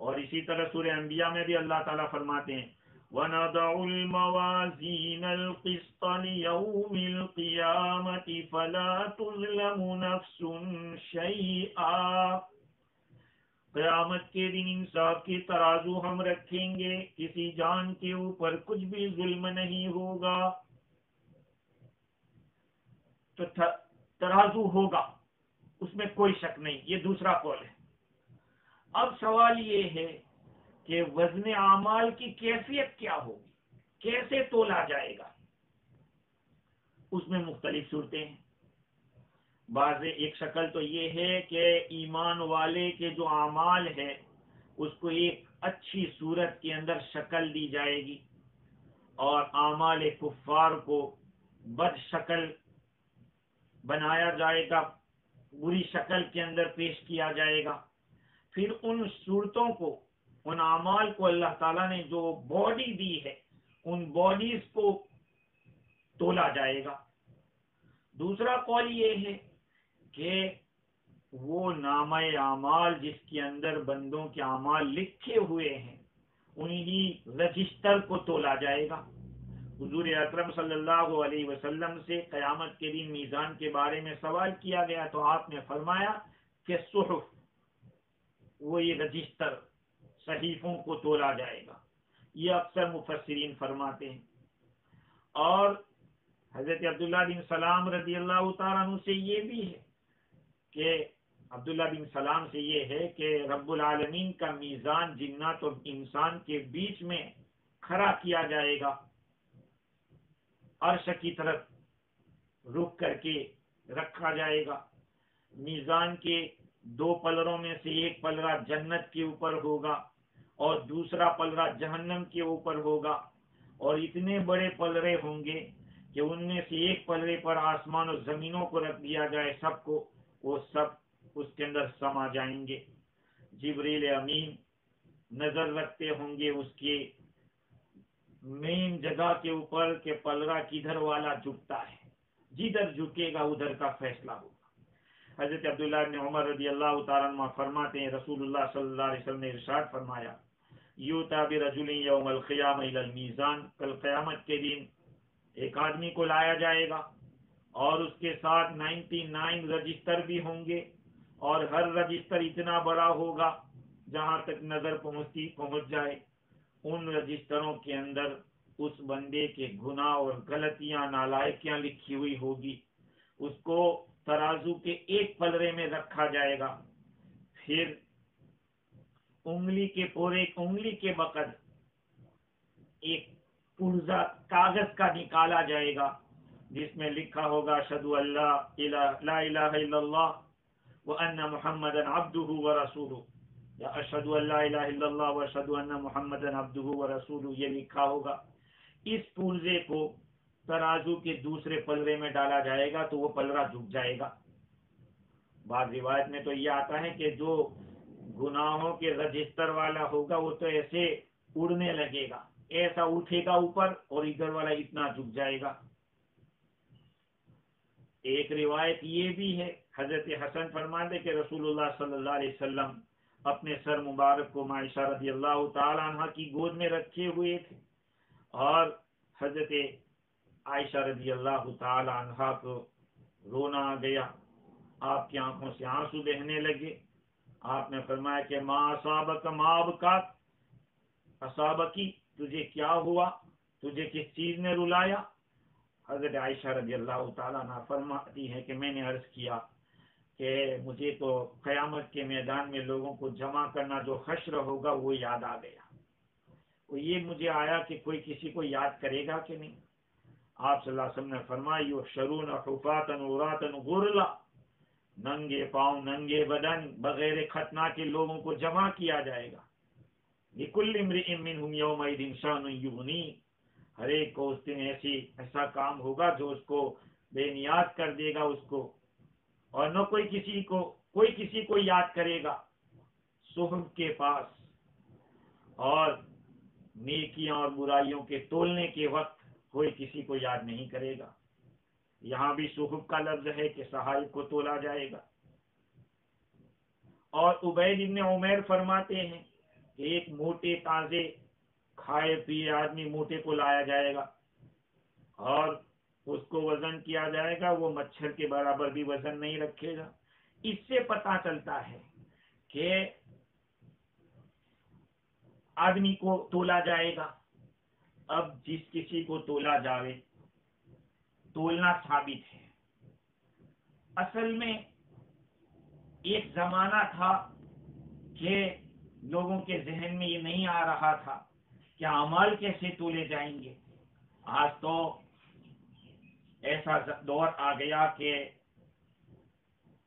اور اسی طرح سورہ انبیاء میں بھی اللہ تعالیٰ فرماتے ہیں وَنَضَعُ الْمَوَازِينَ الْقِسْطَ لِيَوْمِ الْقِيَامَةِ فَلَا تُظْلَمُ نَفْسٌ شَيْئًا، قیامت کے دن انصاف کی ترازو ہم رکھیں گے، کسی جان کے اوپر کچھ بھی ظلم نہیں ہوگا۔ تو ترازو ہوگا، اس میں کوئی شک نہیں، یہ دوسرا قول ہے۔ اب سوال یہ ہے کہ وزن اعمال کی کیفیت کیا ہوگی، کیسے تولا جائے گا؟ اس میں مختلف صورتیں ہیں۔ بعض ایک شکل تو یہ ہے کہ ایمان والے کے جو اعمال ہے اس کو ایک اچھی صورت کے اندر شکل دی جائے گی، اور اعمال کفار کو بد شکل بنایا جائے گا، بری شکل کے اندر پیش کیا جائے گا۔ پھر ان صورتوں کو، ان اعمال کو اللہ تعالیٰ نے جو باڈی دی ہے ان باڈیز کو تولا جائے گا۔ دوسرا قول یہ ہے کہ وہ نامہ اعمال جس کے اندر بندوں کے اعمال لکھے ہوئے ہیں انہی رجسٹر کو تولا جائے گا۔ حضور اکرم صلی اللہ علیہ وسلم سے قیامت کے دن میزان کے بارے میں سوال کیا گیا تو آپ نے فرمایا کہ صحف، وہ یہ رجسٹر صحیفوں کو تولا جائے گا۔ یہ اکثر مفسرین فرماتے ہیں۔ اور حضرت عبداللہ بن سلام رضی اللہ تعالیٰ عنہ سے یہ بھی ہے کہ عبداللہ بن سلام سے یہ ہے کہ رب العالمین کا میزان جنات اور انسان کے بیچ میں کھڑا کیا جائے گا، عرش کی طرف رخ کر کے رکھا جائے گا۔ میزان کے دو پلڑوں میں سے ایک پلڑا جنت کے اوپر ہوگا اور دوسرا پلڑا جہنم کے اوپر ہوگا، اور اتنے بڑے پلڑے ہوں گے کہ ان میں سے ایک پلڑے پر آسمان اور زمینوں کو رکھ دیا جائے، سب کو، وہ سب اس کے اندر سما جائیں گے۔ جبریل امین نظر رکھتے ہوں گے اس کے مین جگہ کے اوپر کہ پلڑا کدھر والا جھکتا ہے، جدھر جھکے گا ادھر کا فیصلہ ہوگا۔ حضرت عبداللہ بن عمر رضی اللہ تعالیٰ عنہ فرماتے ہیں رسول اللہ صلی اللہ علیہ وسلم نے ارشاد فرمایا یوتا برجل یوم القیامہ الی المیزان، کل قیامت کے دن ایک آدمی کو لایا جائے گا اور اس کے ساتھ 99 رجسٹر بھی ہوں گے، اور ہر رجسٹر اتنا بڑا ہوگا جہاں تک نظر پہنچ جائے۔ ان رجسٹروں کے اندر اس بندے کے گناہ اور غلطیاں، نالائکیاں لکھی ہوئی ہوگی۔ اس کو ترازو کے ایک پلڑے میں رکھا جائے گا، پھر انگلی کے بقد ایک پرزہ کاغذ کا نکالا جائے گا جس میں لکھا ہوگا اشہد ان لا الہ الا اللہ وان محمدا عبدہ ورسولہ، یا اشہد ان لا الہ الا اللہ واشہد ان محمدا عبدہ ورسولہ، یہ لکھا ہوگا۔ اس پرزے کو ترازو کے دوسرے پلڑے میں ڈالا جائے گا تو وہ پلڑا جھک جائے گا۔ بعض روایت میں تو یہ آتا ہے کہ جو گناہوں کے رجسٹر والا ہوگا وہ تو ایسے اڑنے لگے گا، ایسا اٹھے گا اوپر، اور ادھر والا اتنا جھک جائے گا۔ ایک روایت یہ بھی ہے، حضرت حسن فرماتے کہ رسول اللہ صلی اللہ علیہ وسلم اپنے سر مبارک کو عائشہ رضی اللہ تعالی عنہ کی گود میں رکھے ہوئے تھے، اور حضرت عائشہ رضی اللہ تعالی عنہ کو رونا آ گیا، آپ کی آنکھوں سے آنسو بہنے لگے۔ آپ نے فرمایا کہ ما اصابک ما ابکاک، اصابکی، تجھے کیا ہوا، تجھے کس چیز نے رلایا؟ حضرت عائشہ رضی اللہ تعالیٰ عنہ فرماتی ہے کہ میں نے عرض کیا کہ مجھے تو قیامت کے میدان میں لوگوں کو جمع کرنا، جو حشر ہوگا، وہ یاد آ گیا۔ وہ یہ مجھے آیا کہ کوئی کسی کو یاد کرے گا کہ نہیں؟ آپ صلی اللہ علیہ وسلم نے فرمایا یحشرون حفاۃ عراۃ غرلا، ننگے پاؤں، ننگے بدن، بغیر ختنہ کے لوگوں کو جمع کیا جائے گا۔ لکل امرئ منہم یومئذ شأن یغنیہ، ہر ایک کو اس دن ایسا کام ہوگا جو اس کو بے نیاز کر دے گا اس کو، اور نہ کوئی کسی کو یاد کرے گا۔ صحف کے پاس اور نیکیاں اور برائیوں کے تولنے کے وقت کوئی کسی کو یاد نہیں کرے گا۔ یہاں بھی صحف کا لفظ ہے کہ صحائف کو تولا جائے گا۔ اور عبید بن عمیر فرماتے ہیں ایک موٹے تازے کھائے پیے آدمی موٹے کو لایا جائے گا اور اس کو وزن کیا جائے گا، وہ مچھر کے برابر بھی وزن نہیں رکھے گا۔ اس سے پتہ چلتا ہے کہ آدمی کو تولا جائے گا۔ اب جس کسی کو تولا جاوے، تولنا ثابت ہے۔ اصل میں ایک زمانہ تھا کہ لوگوں کے ذہن میں یہ نہیں آ رہا تھا کہ اعمال کیسے تولے جائیں گے۔ آج تو ایسا دور آ گیا کہ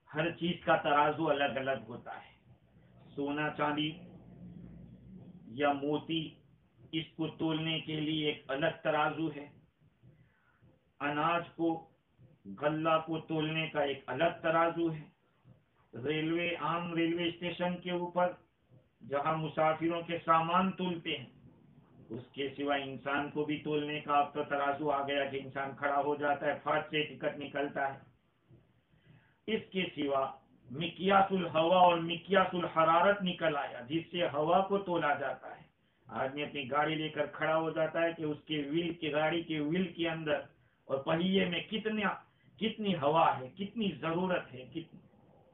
ہر چیز کا ترازو الگ الگ ہوتا ہے۔ سونا چاندی یا موتی، اس کو تولنے کے لیے ایک الگ ترازو ہے۔ اناج کو، غلہ کو تولنے کا ایک الگ ترازو ہے۔ عام ریلوے اسٹیشن کے اوپر جہاں مسافروں کے سامان تولتے ہیں، اس کے سوا انسان کو بھی تولنے کا اب تو ترازو آ گیا کہ انسان کھڑا ہو جاتا ہے، پھٹ سے ٹکٹ نکلتا ہے۔ اس کے سوا مقیاس الہوا اور مقیاس الحرارت نکل آیا، جس سے ہوا کو تولا جاتا ہے۔ آدمی اپنی گاڑی لے کر کھڑا ہو جاتا ہے کہ اس کے ویل کے گاڑی کے ویل کے اندر اور پہیے میں کتنی ہوا ہے، کتنی ضرورت ہے،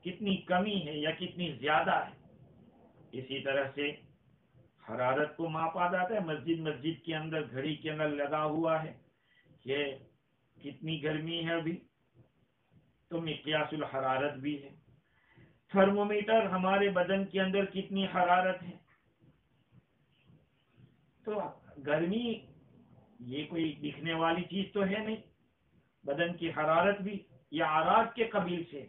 کتنی کمی ہے یا کتنی زیادہ ہے۔ اسی طرح سے حرارت کو ماپا جاتا ہے۔ مسجد کے اندر گھڑی کے اندر لگا ہوا ہے کہ کتنی گرمی ہے ابھی، تو مقیاس الحرارت بھی ہے۔ تھرمومیٹر ہمارے بدن کے اندر کتنی حرارت ہے۔ تو گرمی یہ کوئی دکھنے والی چیز تو ہے نہیں، بدن کی حرارت بھی یہ اعراض کے قبیل سے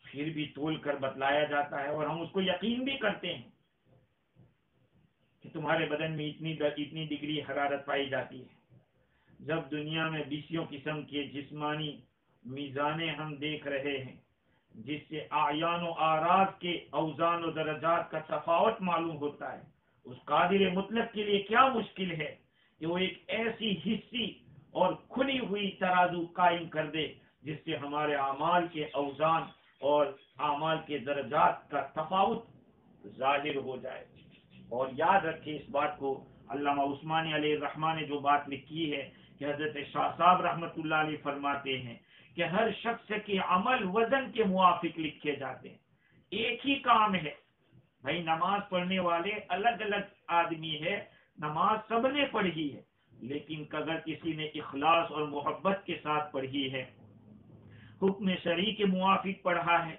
پھر بھی تول کر بتلایا جاتا ہے، اور ہم اس کو یقین بھی کرتے ہیں کہ تمہارے بدن میں اتنی ڈگری حرارت پائی جاتی ہے۔ جب دنیا میں بیسیوں قسم کے جسمانی میزانیں ہم دیکھ رہے ہیں، جس سے اعیان و اعراض کے اوزان و درجات کا تفاوت معلوم ہوتا ہے، اس قادر مطلق کے لیے کیا مشکل ہے کہ وہ ایک ایسی حصی اور کھلی ہوئی ترازو قائم کر دے جس سے ہمارے اعمال کے اوزان اور اعمال کے درجات کا تفاوت ظاہر ہو جائے۔ اور یاد رکھیں اس بات کو، علامہ عثمانی علیہ الرحمہ نے جو بات لکھی ہے کہ حضرت شاہ صاحب رحمۃ اللہ علیہ فرماتے ہیں کہ ہر شخص کے عمل وزن کے موافق لکھے جاتے ہیں۔ ایک ہی کام ہے بھائی، نماز پڑھنے والے الگ الگ آدمی ہے، نماز سب نے پڑھی ہے، لیکن اگر کسی نے اخلاص اور محبت کے ساتھ پڑھی ہے، حکم شرعی کے موافق پڑھا ہے،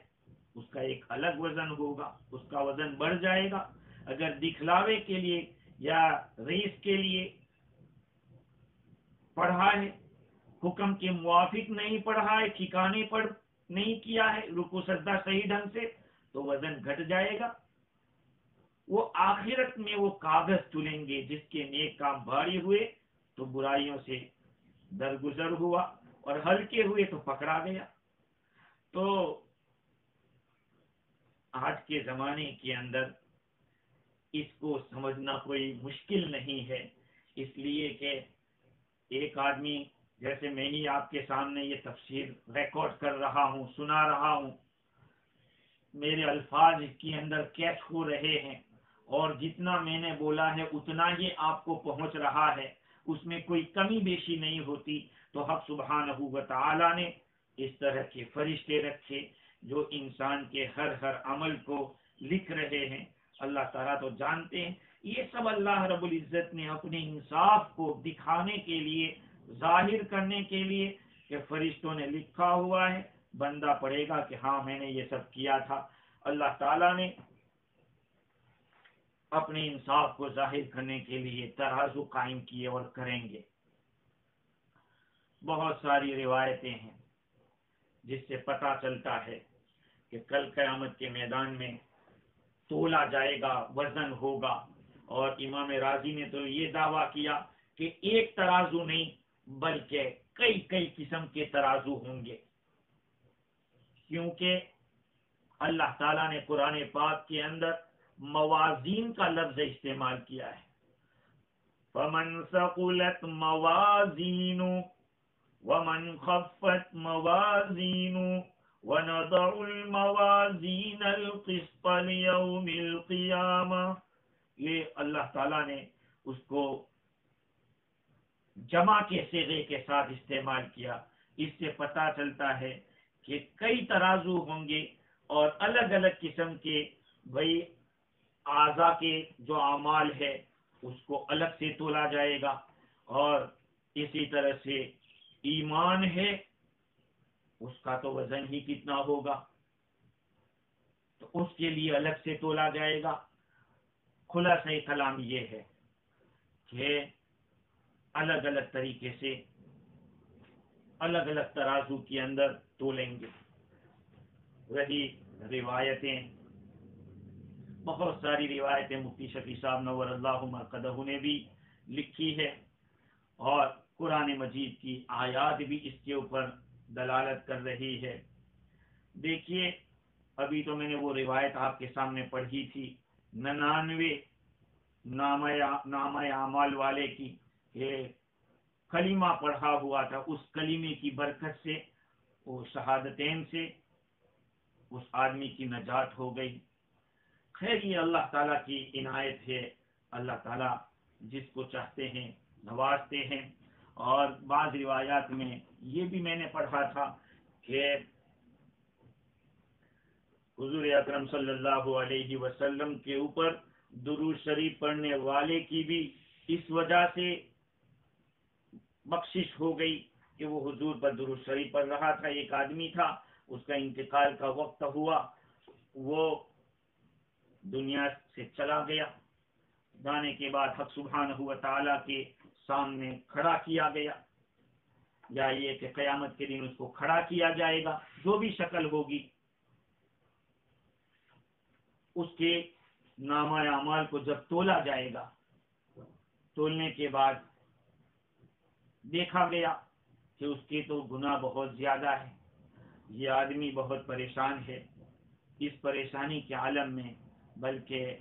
اس کا ایک الگ وزن ہوگا، اس کا وزن بڑھ جائے گا۔ اگر دکھلاوے کے لیے یا ریس کے لیے پڑھا ہے، حکم کے موافق نہیں پڑھا ہے، ٹھکانے پر نہیں کیا ہے، رکوع سجدہ صحیح ڈھنگ سے، تو وزن گھٹ جائے گا۔ وہ آخرت میں وہ کاغذ تلیں گے، جس کے نیک کام بھاری ہوئے تو برائیوں سے درگزر ہوا، اور ہلکے ہوئے تو پکڑا گیا۔ تو آج کے زمانے کے اندر اس کو سمجھنا کوئی مشکل نہیں ہے، اس لیے کہ ایک آدمی جیسے میں ہی آپ کے سامنے یہ تفسیر ریکارڈ کر رہا ہوں، سنا رہا ہوں، میرے الفاظ کے اندر کیچ ہو رہے ہیں، اور جتنا میں نے بولا ہے اتنا ہی آپ کو پہنچ رہا ہے، اس میں کوئی کمی بیشی نہیں ہوتی۔ تو حق سبحانہ و تعالی نے اس طرح کے فرشتے رکھے جو انسان کے ہر عمل کو لکھ رہے ہیں۔ اللہ تعالیٰ تو جانتے ہیں، یہ سب اللہ رب العزت نے اپنے انصاف کو دکھانے کے لیے، ظاہر کرنے کے لیے کہ فرشتوں نے لکھا ہوا ہے، بندہ پڑھے گا کہ ہاں میں نے یہ سب کیا تھا۔ اللہ تعالیٰ نے اپنے انصاف کو ظاہر کرنے کے لیے ترازو قائم کیے اور کریں گے۔ بہت ساری روایتیں ہیں جس سے پتہ چلتا ہے کہ کل قیامت کے میدان میں تولا جائے گا، وزن ہوگا۔ اور امام راضی نے تو یہ دعویٰ کیا کہ ایک ترازو نہیں بلکہ کئی قسم کے ترازو ہوں گے، کیونکہ اللہ تعالیٰ نے قرآن پاک کے اندر موازین کا لفظ استعمال کیا ہے۔ فَمَنْ ثَقُلَتْ مَوَازِينُهُ وَمَنْ خَفَّتْ مَوَازِينُهُ وَنَضَعُ الْمَوَازِينَ الْقِسْطَ لِيَوْمِ الْقِيَامَةِ یہ اللہ تعالیٰ نے اس کو جمع کے صیغے کے ساتھ استعمال کیا. اس سے پتہ چلتا ہے کہ کئی ترازو ہوں گے اور الگ الگ قسم کے بھائی اعضاء کے جو اعمال ہے اس کو الگ سے تولا جائے گا، اور اسی طرح سے ایمان ہے اس کا تو وزن ہی کتنا ہوگا تو اس کے لیے الگ سے تولا جائے گا. خلاصہ کلام یہ ہے کہ الگ الگ طریقے سے الگ الگ ترازو کے اندر تولیں گے. وہی روایتیں، بہت ساری روایتیں مفتی شفیع صاحب نور اللہ مرقدہ نے بھی لکھی ہے، اور قرآن مجید کی آیات بھی اس کے اوپر دلالت کر رہی ہے. دیکھیے ابھی تو میں نے وہ روایت آپ کے سامنے پڑھی تھی 99 نامہ اعمال والے کی، کہ کلمہ پڑھا ہوا تھا، اس کلمے کی برکت سے، وہ شہادتین سے اس آدمی کی نجات ہو گئی. خیر یہ اللہ تعالیٰ کی عنایت ہے، اللہ تعالیٰ جس کو چاہتے ہیں نوازتے ہیں. اور بعض روایات میں یہ بھی میں نے پڑھا تھا کہ حضور اکرم صلی اللہ علیہ وسلم کے اوپر درود شریف پڑھنے والے کی بھی اس وجہ سے بخشش ہو گئی کہ وہ حضور پر درود شریف پڑھ رہا تھا. ایک آدمی تھا، اس کا انتقال کا وقت ہوا، وہ دنیا سے چلا گیا. جانے کے بعد حق سبحانہ و تعالیٰ کے سامنے کھڑا کیا گیا، یا یہ کہ قیامت کے دن اس کو کھڑا کیا جائے گا، جو بھی شکل ہوگی. اس کے نامہ اعمال کو جب تولا جائے گا، تولنے کے بعد دیکھا گیا کہ اس کے تو گناہ بہت زیادہ ہے، یہ آدمی بہت پریشان ہے. اس پریشانی کے عالم میں بلکہ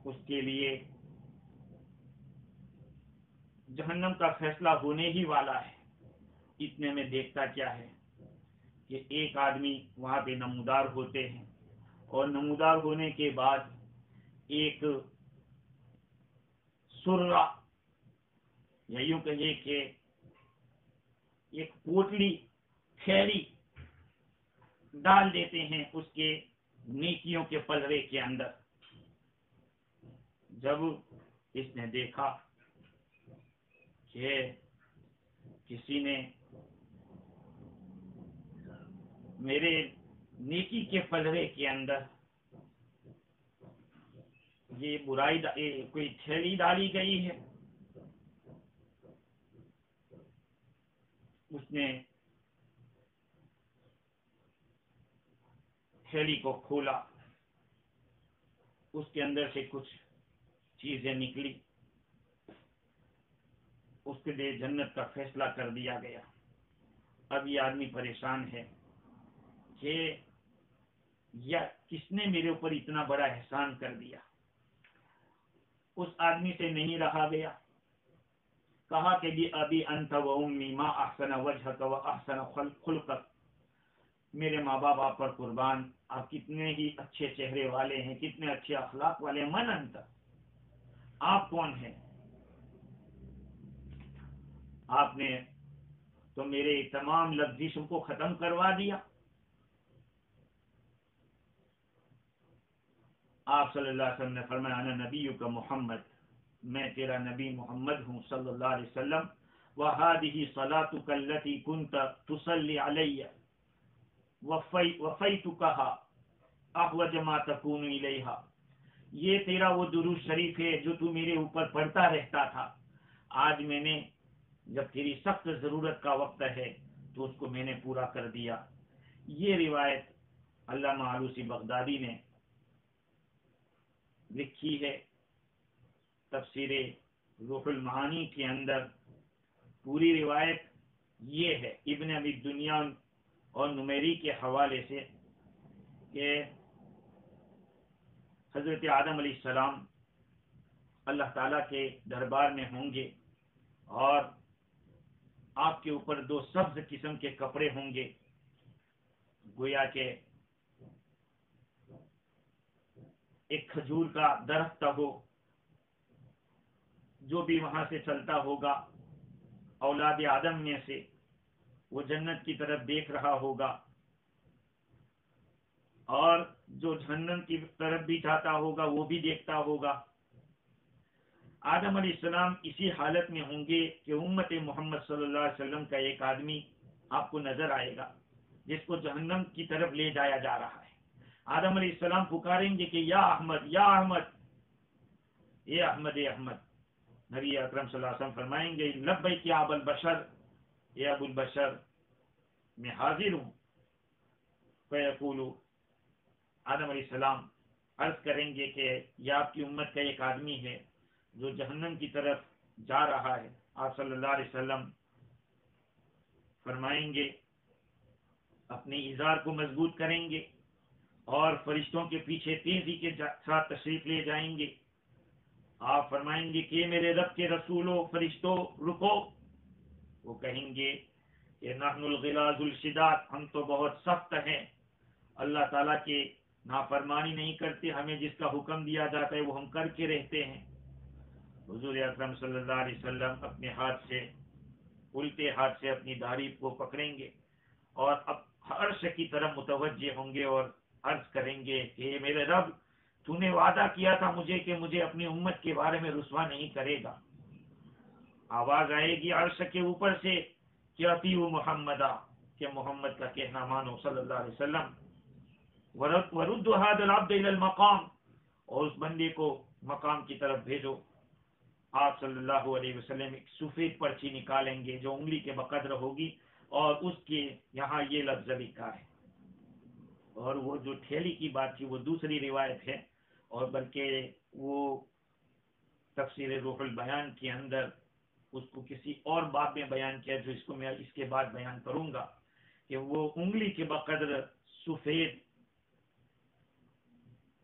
اس کے لیے جہنم کا فیصلہ ہونے ہی والا ہے. اتنے میں دیکھتا کیا ہے کہ ایک آدمی وہاں پہ نمودار ہوتے ہیں، اور نمودار ہونے کے بعد ایک سرہ، یا یوں کہیے کہ ایک پوٹلی کھیری ڈال دیتے ہیں اس کے نیکیوں کے پلڑے کے اندر. جب اس نے دیکھا کہ کسی نے میرے نیکی کے پلڑے کے اندر یہ برائی کوئی تھیلی ڈالی گئی ہے، اس نے تھیلی کو کھولا، اس کے اندر سے کچھ چیزیں نکلی، اس کے لیے جنت کا فیصلہ کر دیا گیا. اب یہ آدمی پریشان ہے کہ یا کس نے میرے اوپر اتنا بڑا احسان کر دیا. اس آدمی سے نہیں رہا گیا، کہا کہ جی ابی انت و امی ما احسن وجهك و احسن خلقك، میرے ماں باپ آپ پر قربان، آپ کتنے ہی اچھے چہرے والے ہیں، کتنے اچھے اخلاق والے ہیں. من انت، آپ کون ہیں؟ آپ نے تو میرے تمام لفظوں کو ختم کروا دیا. آپ صلی اللہ علیہ وسلم نے فرمایا انا نبیک محمد، میں تیرا نبی محمد ہوں صلی اللہ علیہ وسلم. وَهَذِهِ صَلَاتُكَ الَّتِي كُنْتَ تُصَلِّ عَلَيَّ وَفَيْتُكَهَا أَحْوَجَ مَا تَكُونُ إِلَيْهَا، یہ تیرا وہ درود شریف ہے جو تو میرے اوپر پڑھتا رہتا تھا. آج میں نے جب تیری سخت ضرورت کا وقت ہے تو اس کو میں نے پورا کر دیا. یہ روایت علامہ آلوسی بغدادی نے لکھی ہے تفسیر روح المعانی کے اندر. پوری روایت یہ ہے ابن ابی دنیا اور نمیری کے حوالے سے کہ حضرت آدم علیہ السلام اللہ تعالیٰ کے دربار میں ہوں گے، اور آپ کے اوپر 2 سبز قسم کے کپڑے ہوں گے، گویا کہ ایک کھجور کا درخت ہو، جو بھی وہاں سے چلتا ہوگا اولاد آدم میں سے، وہ جنت کی طرف دیکھ رہا ہوگا، اور جو جہنم کی طرف بھی جاتا ہوگا وہ بھی دیکھتا ہوگا۔ آدم علیہ السلام اسی حالت میں ہوں گے کہ امت محمد صلی اللہ علیہ وسلم کا ایک آدمی آپ کو نظر آئے گا جس کو جہنم کی طرف لے جایا جا رہا ہے۔ آدم علیہ السلام پکاریں گے کہ یا احمد یا احمد، اے احمد اے احمد۔ نبی اکرم صلی اللہ علیہ وسلم فرمائیں گے لبیک یا ابو البشر، اے ابو البشر میں حاضر ہوں۔ فیقول، آدم علیہ السلام عرض کریں گے کہ یہ آپ کی امت کا ایک آدمی ہے جو جہنم کی طرف جا رہا ہے۔ آپ صلی اللہ علیہ وسلم فرمائیں گے اپنے ازار کو مضبوط کریں گے اور فرشتوں کے پیچھے تیزی کے ساتھ تشریف لے جائیں گے۔ آپ فرمائیں گے کہ میرے رب کے رسولوں، فرشتوں رکو۔ وہ کہیں گے کہ نحن الغلاظ الشداد، ہم تو بہت سخت ہیں، اللہ تعالیٰ کے نافرمانی نہیں کرتے، ہمیں جس کا حکم دیا جاتا ہے وہ ہم کر کے رہتے ہیں۔ حضور اکرم صلی اللہ علیہ وسلم اپنے ہاتھ سے، الٹے ہاتھ سے اپنی داڑھی کو پکڑیں گے اور اب عرش کی طرف متوجہ ہوں گے اور عرض کریں گے کہ میرے رب، تو نے وعدہ کیا تھا مجھے کہ مجھے اپنی امت کے بارے میں رسوا نہیں کرے گا۔ آواز آئے گی عرش کے اوپر سے کہ اطیعوا محمدا، کہ محمد کا کہنا مانو صلی اللہ علیہ وسلم۔ وَرُدُّ هَذَا الْعَبْدَ إِلَى الْمَقَامِ، اور اس بندے کو مقام کی طرف بھیجو۔ آپ صلی اللہ علیہ وسلم ایک سفید پرچی نکالیں گے جو انگلی کے بقدر ہوگی، اور اس کے یہاں یہ لفظ لکھا ہے۔ اور وہ جو ٹھیلی کی بات تھی وہ دوسری روایت ہے، اور بلکہ وہ تفسیر روح البیان کے اندر اس کو کسی اور باب میں بیان کیا، جو اس کو میں اس کے بعد بیان کروں گا، کہ وہ انگلی کے بقدر سفید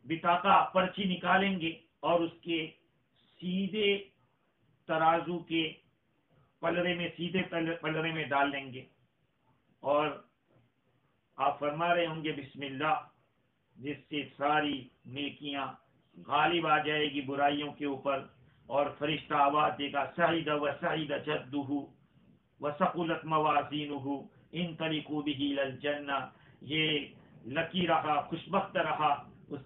بطاقہ پرچی نکالیں گے اور اس کے سیدھے ترازو کے پلڑے میں، سیدھے پلڑے میں ڈال دیں گے، اور آپ فرما رہے ہوں گے بسم اللہ، جس سے ساری نیکیاں غالب آ جائے گی برائیوں کے اوپر، اور فرشتہ آواز دے گا سعید و سعید جدہ وثقلت موازینہ انطلقوا بہ الی الجنہ، یہ لکی رہا، خوشبخت رہا، اس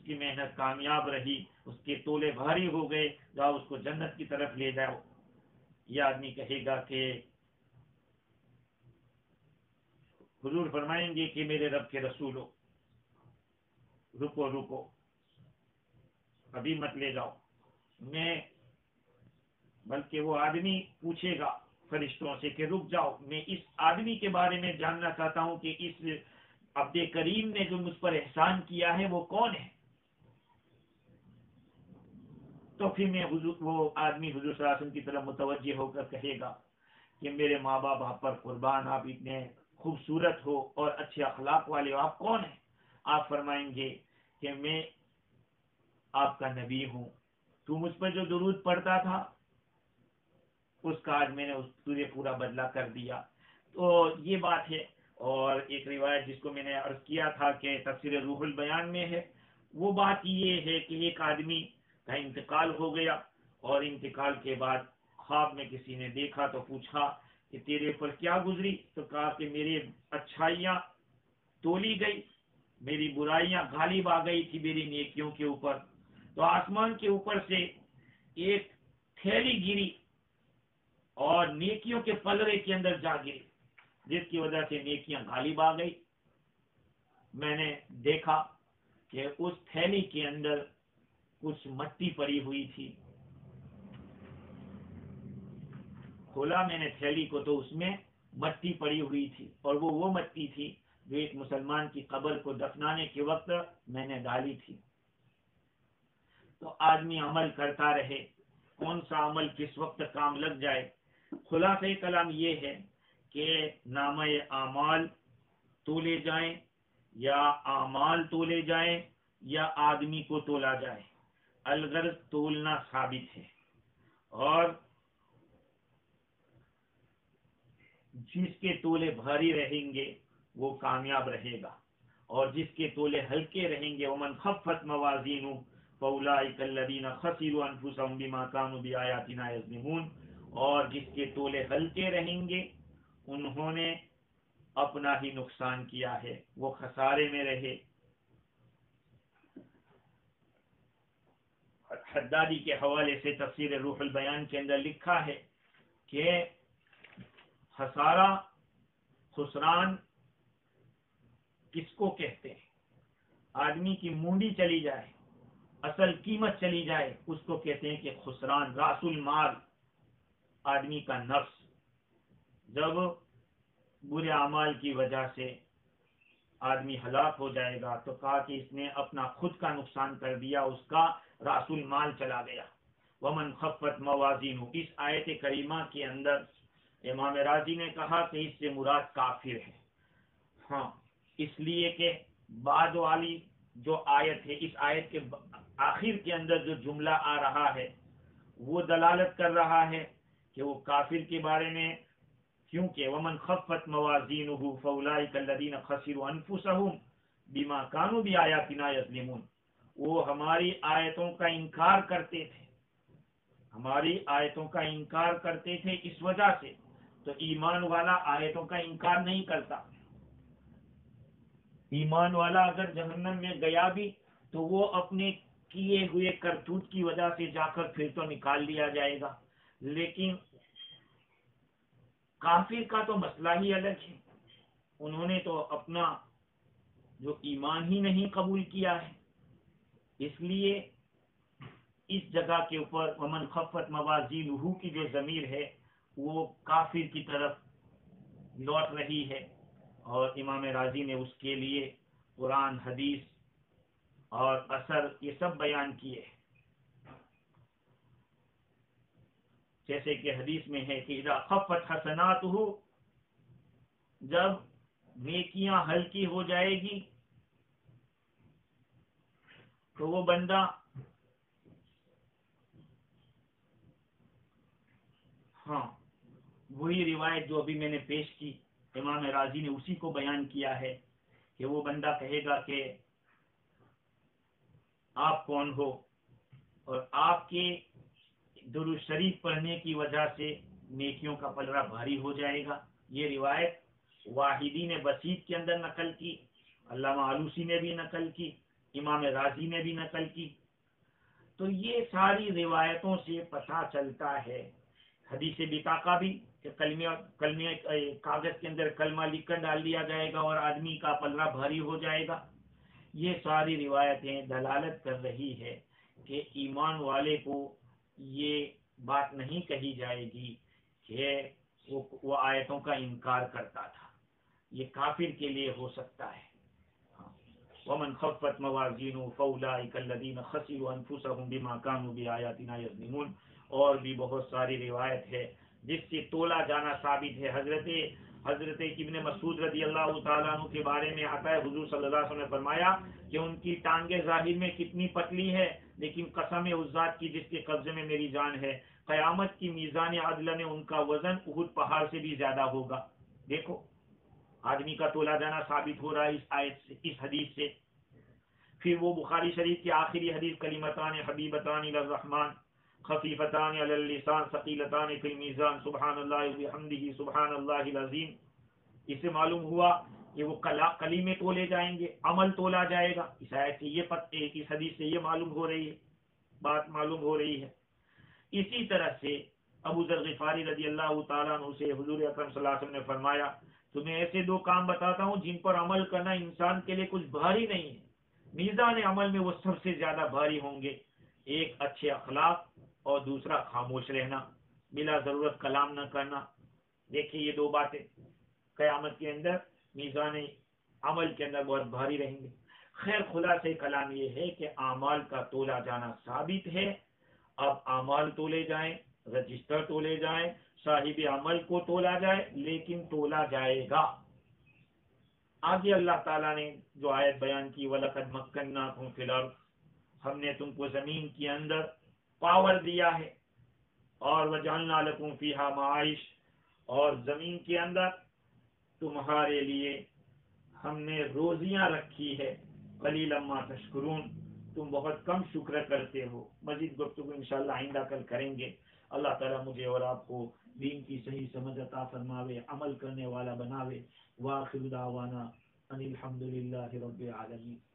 کی محنت کامیاب رہی، اس کے تولے بھاری ہو گئے، جاؤ اس کو جنت کی طرف لے جاؤ۔ یہ آدمی کہے گا کہ حضور فرمائیں گے کہ میرے رب کے رسولو، رکو رکو، ابھی مت لے جاؤ، میں، بلکہ وہ آدمی پوچھے گا فرشتوں سے کہ رک جاؤ، میں اس آدمی کے بارے میں جاننا چاہتا ہوں کہ اس عبد کریم نے جو مجھ پر احسان کیا ہے وہ کون ہے۔ تو پھر میں وہ آدمی حضور صلی اللہ علیہ وسلم کی طرف متوجہ ہو کر کہے گا کہ میرے ماں باپ آپ پر قربان، آپ اتنے خوبصورت ہو اور اچھے اخلاق والے ہو، آپ کون ہیں؟ آپ فرمائیں گے کہ میں آپ کا نبی ہوں، تو مجھ پر جو درود پڑھتا تھا اس کا آج میں نے تجھے پورا بدلہ کر دیا۔ تو یہ بات ہے۔ اور ایک روایت جس کو میں نے عرض کیا تھا کہ تفسیر روح البیان میں ہے، وہ بات یہ ہے کہ ایک آدمی کا انتقال ہو گیا، اور انتقال کے بعد خواب میں کسی نے دیکھا تو پوچھا کہ تیرے اوپر کیا گزری؟ تو کہا کہ میری اچھائیاں تولی گئی، میری برائیاں غالب آ گئی تھی میری نیکیوں کے اوپر۔ تو آسمان کے اوپر سے ایک تھیلی گری اور نیکیوں کے پلڑے کے اندر جا گری، جس کی وجہ سے نیکیاں غالب آ گئی۔ میں نے دیکھا کہ اس تھیلی کے اندر کچھ مٹی پڑی ہوئی تھی، کھولا میں نے تھیلی کو تو اس میں مٹی پڑی ہوئی تھی، اور وہ مٹی تھی جو ایک مسلمان کی قبر کو دفنانے کے وقت میں نے ڈالی تھی۔ تو آدمی عمل کرتا رہے، کون سا عمل کس وقت کام لگ جائے۔ خلاصہ کلام یہ ہے کہ نامہ اعمال تولے جائیں، یا اعمال تولے جائیں، یا آدمی کو تولا جائے، الغرض تولنا ثابت ہے، اور جس کے تولے بھاری رہیں گے وہ کامیاب رہے گا، اور جس کے تولے ہلکے رہیں گے ومن خفت موازینہ فاولئک الذین خسروا انفسهم بما كانوا بآیاتنا یظلمون، اور جس کے تولے ہلکے رہیں گے انہوں نے اپنا ہی نقصان کیا ہے، وہ خسارے میں رہے۔ حدادی کے حوالے سے تفسیر روح البیان کے اندر لکھا ہے کہ خسارہ، خسران کس کو کہتے ہیں؟ آدمی کی مونڈی چلی جائے، اصل قیمت چلی جائے، اس کو کہتے ہیں کہ خسران۔ راس المال آدمی کا نفس، جب برے اعمال کی وجہ سے آدمی ہلاک ہو جائے گا تو کہا کہ اس نے اپنا خود کا نقصان کر دیا، اس کا راس المال چلا گیا۔ ومن خفت موازینہ، اس آیت کریمہ کے اندر امام راضی نے کہا کہ اس سے مراد کافر ہے، ہاں، اس لیے کہ بعد والی جو آیت ہے، اس آیت کے آخر کے اندر جو جملہ آ رہا ہے وہ دلالت کر رہا ہے کہ وہ کافر کے بارے میں، کیونکہ ومن خفت موازینہ فاولئک الذین خسروا انفسهم بما كانوا بآیاتنا یظلمون، وہ ہماری آیتوں کا انکار کرتے تھے، ہماری آیتوں کا انکار کرتے تھے اس وجہ سے، تو ایمان والا آیتوں کا انکار نہیں کرتا۔ ایمان والا اگر جہنم میں گیا بھی تو وہ اپنے کیے ہوئے کرتوت کی وجہ سے جا کر پھر تو نکال لیا جائے گا، لیکن کافر کا تو مسئلہ ہی الگ ہے، انہوں نے تو اپنا جو ایمان ہی نہیں قبول کیا ہے۔ اس لیے اس جگہ کے اوپر ومن خفت موازینہ کی جو ضمیر ہے وہ کافر کی طرف لوٹ رہی ہے، اور امام راضی نے اس کے لیے قرآن، حدیث اور اثر یہ سب بیان کیے ہیں۔ جیسے کہ حدیث میں ہے کہ اذا خفت حسناتہ، جب نیکیاں ہلکی ہو جائے گی تو وہ بندہ ہاں وہی روایت جو ابھی میں نے پیش کی، امام راضی نے اسی کو بیان کیا ہے کہ وہ بندہ کہے گا کہ آپ کون ہو، اور آپ کے درود شریف پڑھنے کی وجہ سے نیکیوں کا پلڑا بھاری ہو جائے گا۔ یہ روایت واحدی نے بسیط کے اندر نقل کی، علامہ آلوسی نے بھی نقل کی، امام راضی نے بھی نقل کی۔ تو یہ ساری روایتوں سے پتہ چلتا ہے، حدیث بطاقہ بھی کہ کلمے کاغذ کے اندر کلمہ لکھ کر ڈال دیا جائے گا اور آدمی کا پلڑا بھاری ہو جائے گا، یہ ساری روایتیں دلالت کر رہی ہے کہ ایمان والے کو یہ بات نہیں کہی جائے گی کہ وہ آیتوں کا انکار کرتا تھا، یہ کافر کے لیے ہو سکتا ہے۔ ومن خفت موازینہ فاولئک الذین خسروا انفسهم بما كانوا بآیاتنا یظلمون، اور بھی بہت ساری روایت ہے جس سے تولا جانا ثابت ہے۔ حضرت ابن مسعود رضی اللہ تعالیٰ عنہ کے بارے میں آتا ہے، حضور صلی اللہ علیہ وسلم نے فرمایا کہ ان کی ٹانگیں ظاہر میں کتنی پتلی ہے، لیکن قسم اس ذات کی جس کے قبضے میں میری جان ہے، قیامت کی میزان عدل میں ان کا وزن احد پہاڑ سے بھی زیادہ ہوگا۔ دیکھو آدمی کا تولا جانا ثابت ہو رہا ہے اس آیت سے، اس حدیث سے۔ پھر وہ بخاری شریف کی آخری حدیث کلمتان حبیبتان الی الرحمن خفیفتان علی اللسان ثقیلتان فی المیزان سبحان اللہ وبحمدہ سبحان اللہ العظیم، اس سے معلوم ہوا کہ وہ کلمے تولے جائیں گے، عمل تولا جائے گا۔ اس آیت سے یہ اس حدیث سے یہ معلوم ہو رہی ہے، بات معلوم ہو رہی ہے۔ اسی طرح سے ابو ذر غفاری رضی اللہ تعالیٰ عنہ سے حضور اکرم صلی اللہ علیہ وسلم نے فرمایا، تمہیں ایسے دو کام بتاتا ہوں جن پر عمل کرنا انسان کے لیے کچھ بھاری نہیں ہے، میزان عمل میں وہ سب سے زیادہ بھاری ہوں گے، ایک اچھے اخلاق اور دوسرا خاموش رہنا، بلا ضرورت کلام نہ کرنا۔ دیکھیے یہ دو باتیں قیامت کے اندر میزان عمل کے اندر بہت بھاری رہیں گے۔ خیر خلاصہ کلام یہ ہے کہ اعمال کا تولا جانا ثابت ہے، اب اعمال تولے جائیں، رجسٹر تولے جائیں، صاحب عمل کو تولا جائے، لیکن تولا جائے گا۔ آگے اللہ تعالیٰ نے جو آیت بیان کی وَلَقَدْ مَكَّنَّاكُمْ فِي الْأَرْضِ، ہم نے تم کو زمین کے اندر پاور دیا ہے، اور وَجَعَلْنَا لَكُمْ فِيهَا مَعَائِشَ، اور زمین کے اندر تمہارے لیے ہم نے روزیاں رکھی ہے، قلیلا ما تشکرون، تم بہت کم شکر کرتے ہو۔ مزید گفتگو انشاءاللہ آئندہ کل کریں گے۔ اللہ تعالیٰ مجھے اور آپ کو دین کی صحیح سمجھ عطا فرماوے، عمل کرنے والا بناوے۔ وآخر دعوانا ان الحمد للہ رب العالمین۔